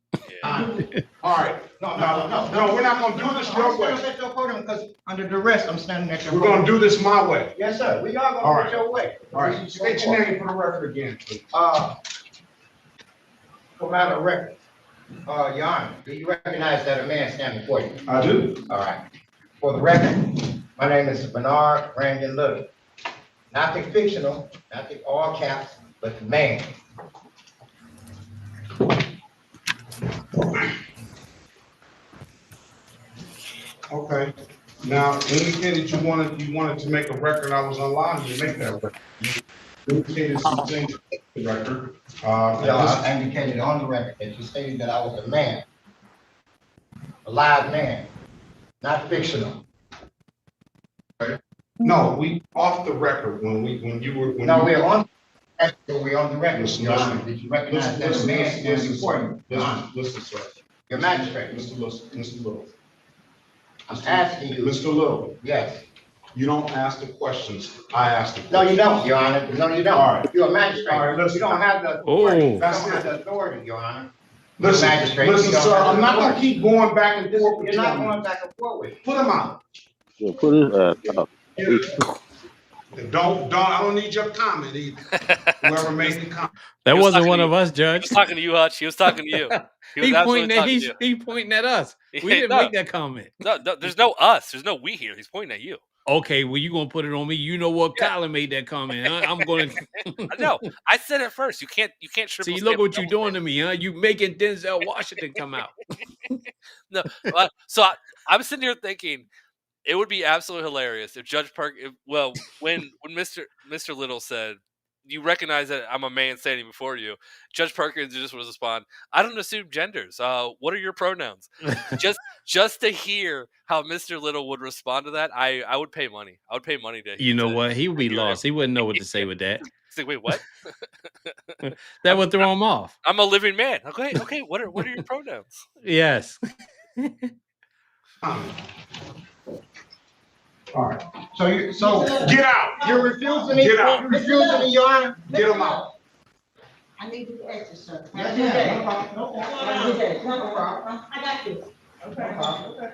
Yeah. All right. No, we're not gonna do this your way. Because under duress, I'm standing next to you. We're gonna do this my way. Yes, sir. We are gonna do it your way. All right. State your name for the record again, please. For matter of record, Your Honor, do you recognize that a man standing before you? I do. All right. For the record, my name is Bernard Brandon Little. Not the fictional, not the all caps, but the man. Okay. Now, indicated you wanted to make a record. I was allowed you to make that record. You indicated some things in the record. I indicated on the record that you stated that I was a man, a live man, not fictional. No, we off the record when you were. No, we're on. We're on the record. Your Honor, did you recognize that a man standing before you? Listen, sir. Your magistrate. Mr. Little. I'm asking you. Mr. Little. Yes. You don't ask the questions. I ask the questions. No, you don't, Your Honor. No, you don't. All right. You're a magistrate. All right, listen. You don't have the authority. Oh. You don't have the authority, Your Honor. Listen, Magistrate, listen, you don't sir, have I'm the not gonna authority. keep going back and forth with You're you. not going back and forth with. Put him out. Yeah, put his up. I don't need your comment either. Whoever made the comment. That was wasn't talking one to of you. us, He Judge. was talking to you, Hutch. He was talking to you. He was He absolutely pointing at talking to you. he pointing at us. We didn't No. make that comment. No, there's no us. There's no we here. He's pointing at you. Okay, well, you gonna put it on me? You know what? Yeah. Colin made that comment. I'm gonna. No, I said it first. You can't triple. See, look what you're doing to me, huh? You making Denzel Washington come out. No, so I'm sitting here thinking it would be absolutely hilarious if Judge when Mr. Little said, "You recognize that I'm a man standing before you," Judge Perkins just would respond, "I don't assume genders. What are your pronouns?" just to hear how Mr. Little would respond to that, I would pay money. I would pay money to. You know what? He would be lost. He wouldn't know what to say with that. He's like, wait, what? That would throw him off. I'm a living man. Okay. What are your pronouns? Yes. All right. So Get out. you're refusing me. Get out. You're refusing me, Your Honor. Get him out. I need to ask you something. Yes, ma'am. No problem. I got you. Okay.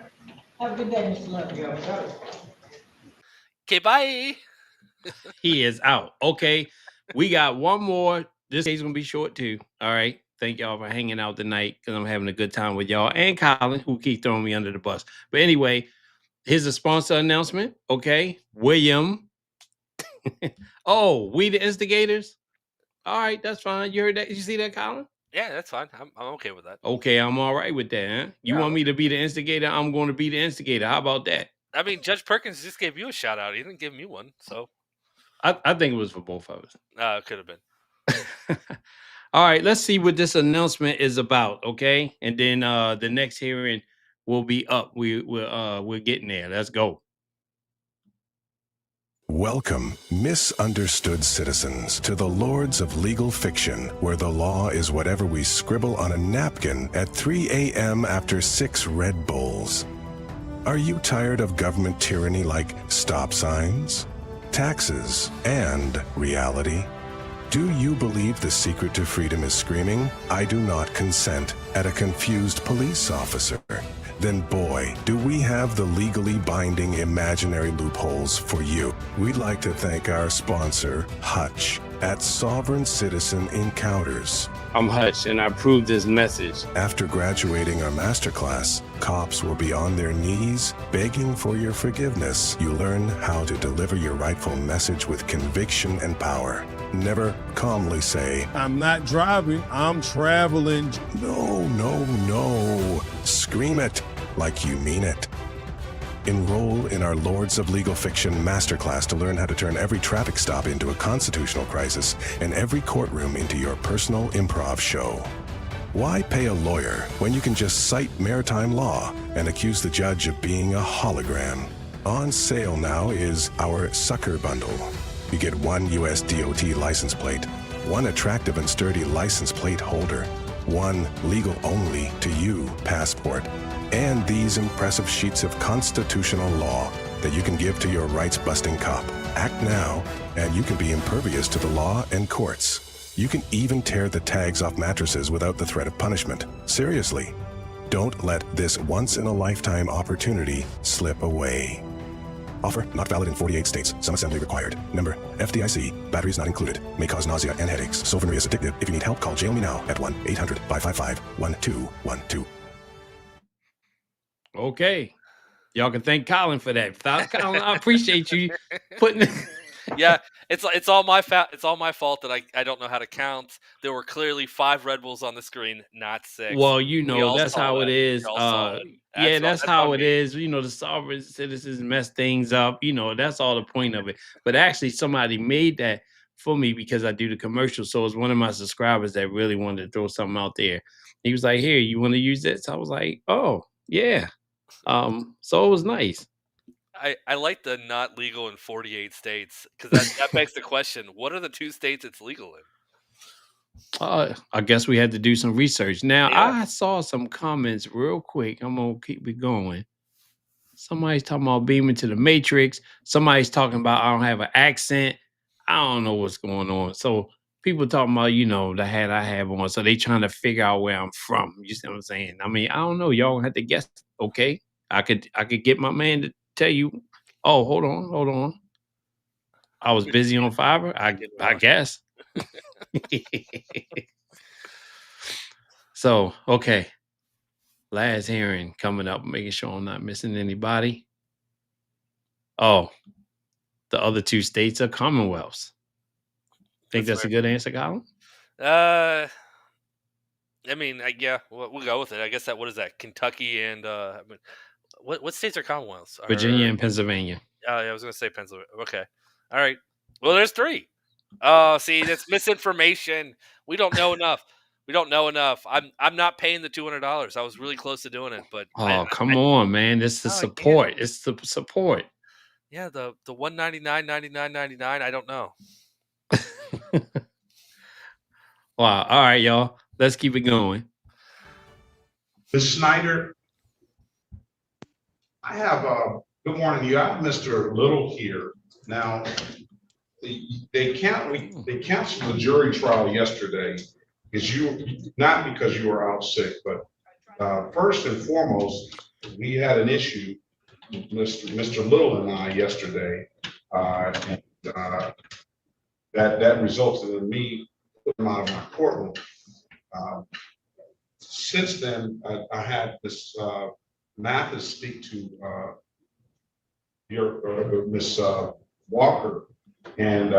Have a good day, Mr. Love. Okay, bye. He is out. Okay. We got one more. This case is gonna be short too. All right. Thank y'all for hanging out tonight because I'm having a good time with y'all and Colin, who keep throwing me under the bus. But anyway, here's a sponsor announcement. Okay. William. Oh, we the instigators? All right, that's fine. You heard that? Did you see that, Colin? Yeah, that's fine. I'm okay with that. Okay, I'm all right with that, huh? You want me to be the instigator? I'm going to be the instigator. How about that? I mean, Judge Perkins just gave you a shout out. He didn't give me one, so I think it was for both of us. it could have been. All right, let's see what this announcement is about, okay? And then the next hearing will be up. We're getting there. Let's go. Welcome, misunderstood citizens, to the Lords of Legal Fiction, where the law is whatever we scribble on a napkin at 3 a.m. after 6 Red Bulls. Are you tired of government tyranny like stop signs, taxes, and reality? Do you believe the secret to freedom is screaming, "I do not consent," at a confused police officer? Then boy, do we have the legally binding imaginary loopholes for you. We'd like to thank our sponsor, Hutch, at Sovereign Citizen Encounters. I'm Hutch, and I approve this message. After graduating our masterclass, cops will be on their knees begging for your forgiveness. You learn how to deliver your rightful message with conviction and power. Never calmly say, "I'm not driving, I'm traveling." No, no, no. Scream it like you mean it. Enroll in our Lords of Legal Fiction masterclass to learn how to turn every traffic stop into a constitutional crisis and every courtroom into your personal improv show. Why pay a lawyer when you can just cite maritime law and accuse the judge of being a hologram? On sale now is our Sucker Bundle. You get 1 US DOT license plate, 1 attractive and sturdy license plate holder, 1 legal only to you passport, and these impressive sheets of constitutional law that you can give to your rights-busting cop. Act now, and you can be impervious to the law and courts. You can even tear the tags off mattresses without the threat of punishment. Seriously, don't let this once-in-a-lifetime opportunity slip away. Offer not valid in 48 states. Some assembly required. Number FDIC. Batteries not included. May cause nausea and headaches. Silverware is addictive. If you need help, call Jail Me Now at 1-800-555-1212. Okay. Y'all can thank Colin for that. Colin, I appreciate you putting Yeah, it's all my it's all my fault that I don't know how to count. There were clearly 5 Red Bulls on the screen, not 6. Well, We all that's saw how it that. is. We all saw it. Yeah, that's how on it me. is. The sovereign citizens mess things up. That's all the point of it. But actually, somebody made that for me because I do the commercial. So it's one of my subscribers that really wanted to throw something out there. He was like, "Here, you want to use this?" I was like, "Oh, yeah." So it was nice. I like the not legal in 48 states because that begs the question: what are the 2 states it's legal in? I guess we had to do some research. Now, Yeah. I saw some comments real quick. I'm gonna keep it going. Somebody's talking about beaming to the Matrix. Somebody's talking about I don't have an accent. I don't know what's going on. So people talking about, the hat I have on. So they trying to figure out where I'm from. You see what I'm saying? I mean, I don't know. Y'all have to guess. Okay. I could get my man to tell you. Oh, hold on. I was busy on Fiverr. I guess. So, okay. Last hearing coming up, making sure I'm not missing anybody. Oh, the other 2 states are commonwealths. Think that's a good answer, Colin? I mean, yeah, we'll go with it. I guess what is that? Kentucky and what states are commonwealths? Virginia and Pennsylvania. Oh, yeah, I was going to say Pennsylvania. Okay, all right. Well, there's 3. See, that's misinformation. We don't know enough. I'm not paying the $200. I was really close to doing it, but come on, man! It's the support. Damn. It's the support. Yeah, the $199.99.99. I don't know. Wow. All right, y'all. Let's keep it going. Ms. Snyder, I have good morning. You have Mr. Little here. Now, they canceled the jury trial yesterday not because you were out sick, but first and foremost, we had an issue with Mr. Little and I yesterday, and that resulted in me putting him out of my courtroom. Since then, I had this Mathis speak to Miss Walker, and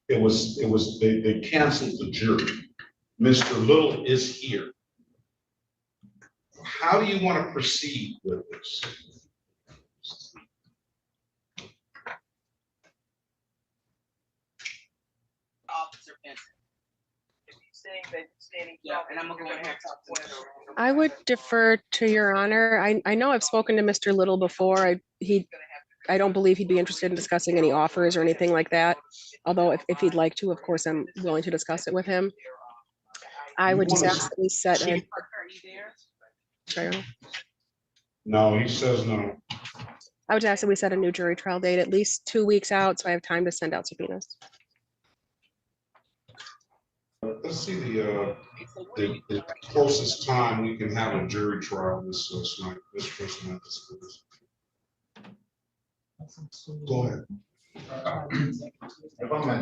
they canceled the jury. Mr. Little is here. How do you want to proceed with this? Officer Benson. If you saying that standing, and I'm gonna go ahead and talk to him. I would defer to Your Honor. I know I've spoken to Mr. Little before. I don't believe he'd be interested in discussing any offers or anything like that. Although if he'd like to, of course, I'm willing to discuss it with him. I would just ask that we set a. Sorry. No, he says no. I would ask that we set a new jury trial date at least 2 weeks out, so I have time to send out subpoenas. Let's see the closest time we can have a jury trial this person at this. Go ahead. If I'm not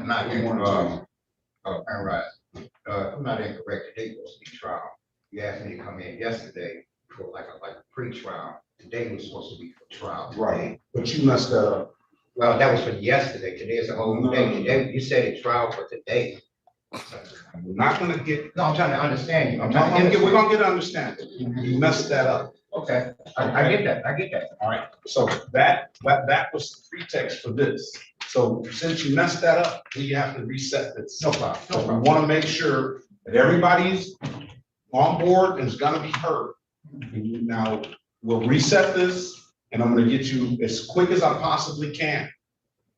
I'm not incorrect, today was the trial. You asked me to come in yesterday for like a pre-trial. Today was supposed to be for trial. Right, but you messed that up. Well, that was for yesterday. Today is a whole day. Today, you said it's trial for today. We're not gonna get. No, I'm trying to understand you. We're gonna get understanding. You messed that up. Okay, I get that. All right. So that was the pretext for this. So since you messed that up, we have to reset this. No problem. So we want to make sure that everybody's on board and is gonna be heard. Now we'll reset this, and I'm gonna get you as quick as I possibly can.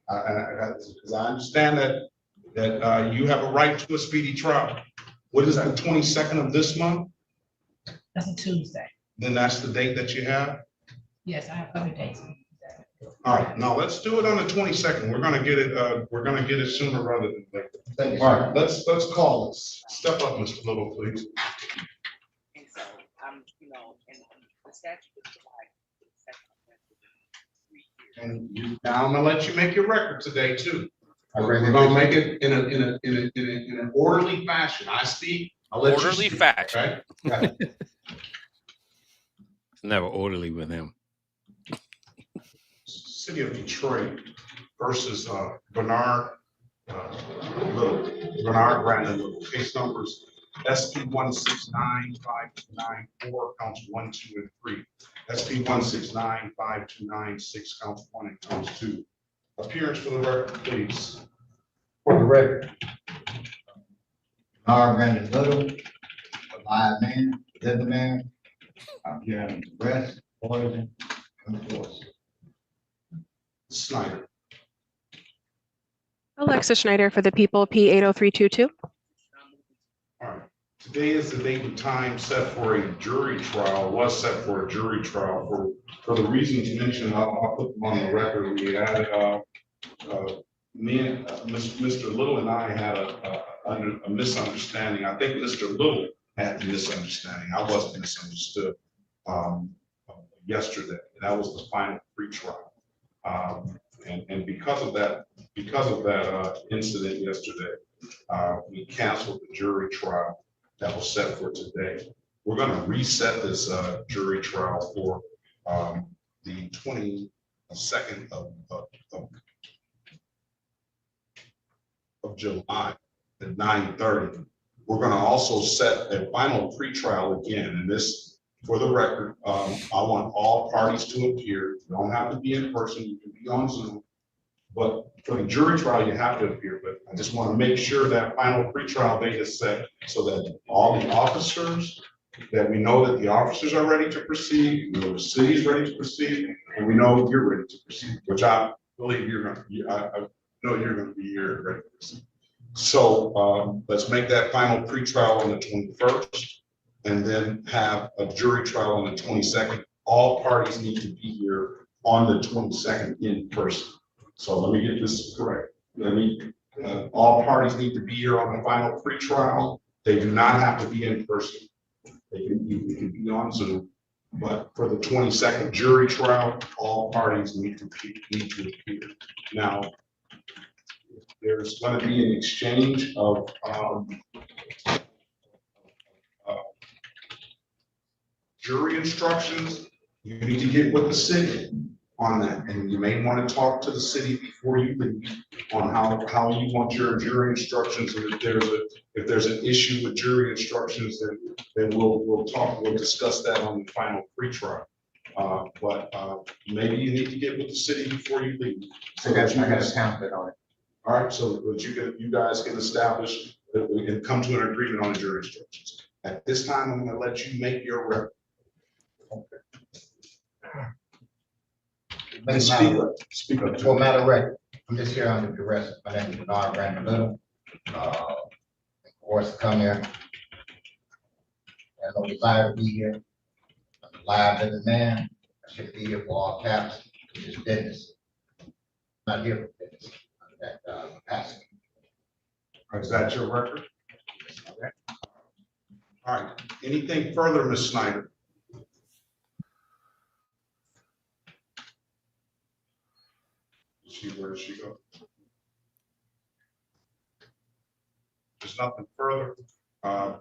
Because I understand that you have a right to a speedy trial. What is that, the 22nd of this month? That's a Tuesday. Then that's the date that you have? Yes, I have other dates. All right, now let's do it on the 22nd. We're gonna get it sooner rather than later. All right, let's call this. Step up, Mr. Little, please. And so I'm, and the statute is Now I'm gonna let you make your record today too. I We're reckon- gonna make it in an orderly fashion. I speak, I'll let you Orderly speak, fashion. okay? Got it. It's never orderly with him. City of Detroit versus Bernard Little. Bernard Brandon Little. Case numbers SP 1695294, counts 1, 2, and 3. SP 1695296, counts 1 and counts 2. Appearance for the record, please. For the record. Brandon Little, a live man, living man. I'm here on arrest, poison, and force. Snyder. Alexa Schneider for the people, P80322. All right. Today is the date and time set for a jury trial, was set for a jury trial. For the reasons mentioned, I'll put them on the record. We had, me and Mr. Little and I had a misunderstanding. I think Mr. Little had a misunderstanding. I wasn't misunderstood yesterday. That was the final pre-trial. And because of that incident yesterday, we canceled the jury trial that was set for today. We're going to reset this jury trial for the 22nd of July at 9:30. We're going to also set a final pretrial again, and this, for the record, I want all parties to appear. You don't have to be in person, you can be on Zoom. But for the jury trial, you have to appear. But I just want to make sure that final pretrial date is set so that all the officers, that we know that the officers are ready to proceed, we know the city's ready to proceed, and we know you're ready to proceed, which I believe you're going to, I know you're going to be here ready to proceed. So let's make that final pretrial on the 21st and then have a jury trial on the 22nd. All parties need to be here on the 22nd in person. So let me get this correct. All parties need to be here on the final pretrial. They do not have to be in person. They can be on Zoom. But for the 22nd jury trial, all parties need to appear. Now, there's going to be an exchange of jury instructions. You need to get with the city on that, and you may want to talk to the city before you leave on how you want your jury instructions. And if there's an issue with jury instructions, then we'll discuss that on the final pretrial. But maybe you need to get with the city before you leave. So I got to count it on it. All right, so that you guys can establish that we can come to an agreement on the jury instructions. At this time, I'm going to let you make your record. Okay. Speak up. For matter of record, I'm just here under duress. My name is Bernard Brandon Little. Of course, come here. I have no desire to be here. I'm alive as a man. I should be here for all caps. It's just business. I'm not here for business. That capacity. Is that your record? Okay. All right. Anything further, Ms. Snyder? Where did she go? There's nothing further.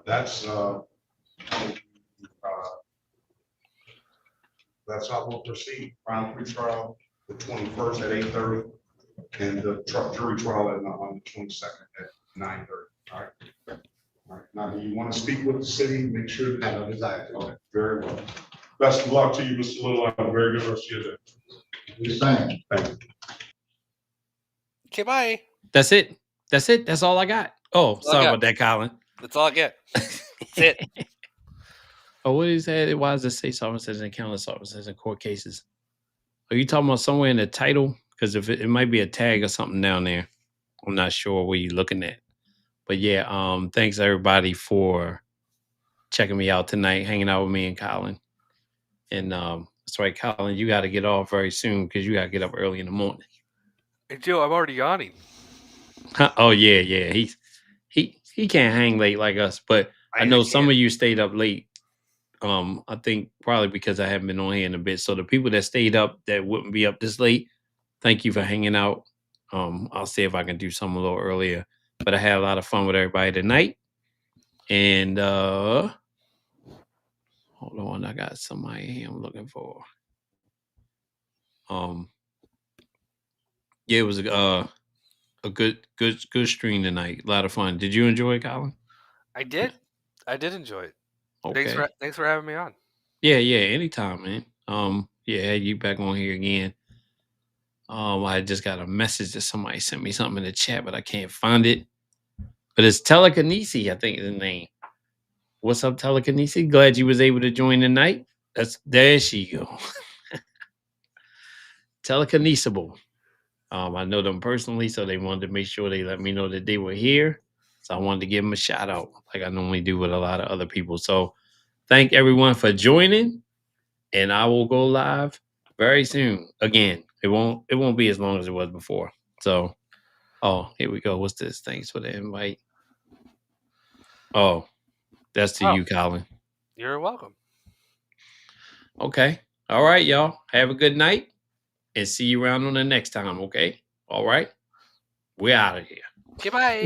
That's how we'll proceed. Final pretrial, the 21st at 8:30, and the jury trial on the 22nd at 9:30. All right. All right. Now, do you want to speak with the city? Make sure that. I have no desire to. Okay. Very well. Best of luck to you, Mr. Little. Have a very good rest of your day. You're saying. Thank you. Okay, bye. That's it. That's all I got. Oh, sorry about that, Colin. That's all I get. That's it. Oh, what is that? Why does it say officers and countless officers in court cases? Are you talking about somewhere in the title? Because if it might be a tag or something down there. I'm not sure where you're looking at. But yeah, thanks everybody for checking me out tonight, hanging out with me and Colin. And that's right, Colin, you got to get off very soon because you got to get up early in the morning. Hey, Joe, I'm already yawning. Oh yeah. He can't hang late like us, but I know some of you stayed up late. I think probably because I haven't been on here in a bit. So the people that stayed up that wouldn't be up this late, thank you for hanging out. I'll see if I can do something a little earlier. But I had a lot of fun with everybody tonight. And hold on, I got somebody here I'm looking for. Yeah, it was a good stream tonight. A lot of fun. Did you enjoy it, Colin? I did enjoy it. Okay. Thanks for having me on. Yeah, anytime, man. Yeah, you back on here again. I just got a message that somebody sent me something in the chat, but I can't find it. But it's Telekinesis, I think is the name. What's up, Telekinesis? Glad you was able to join tonight. There she go. Telekinesable. I know them personally, so they wanted to make sure they let me know that they were here. So I wanted to give them a shout out, like I normally do with a lot of other people. So thank everyone for joining, and I will go live very soon. Again, it won't be as long as it was before. So, oh, here we go. What's this? Thanks for the invite. Oh, that's to you, Colin. You're welcome. Okay. All right, y'all. Have a good night and see you around on the next time. Okay. All right. We're out of here. Goodbye.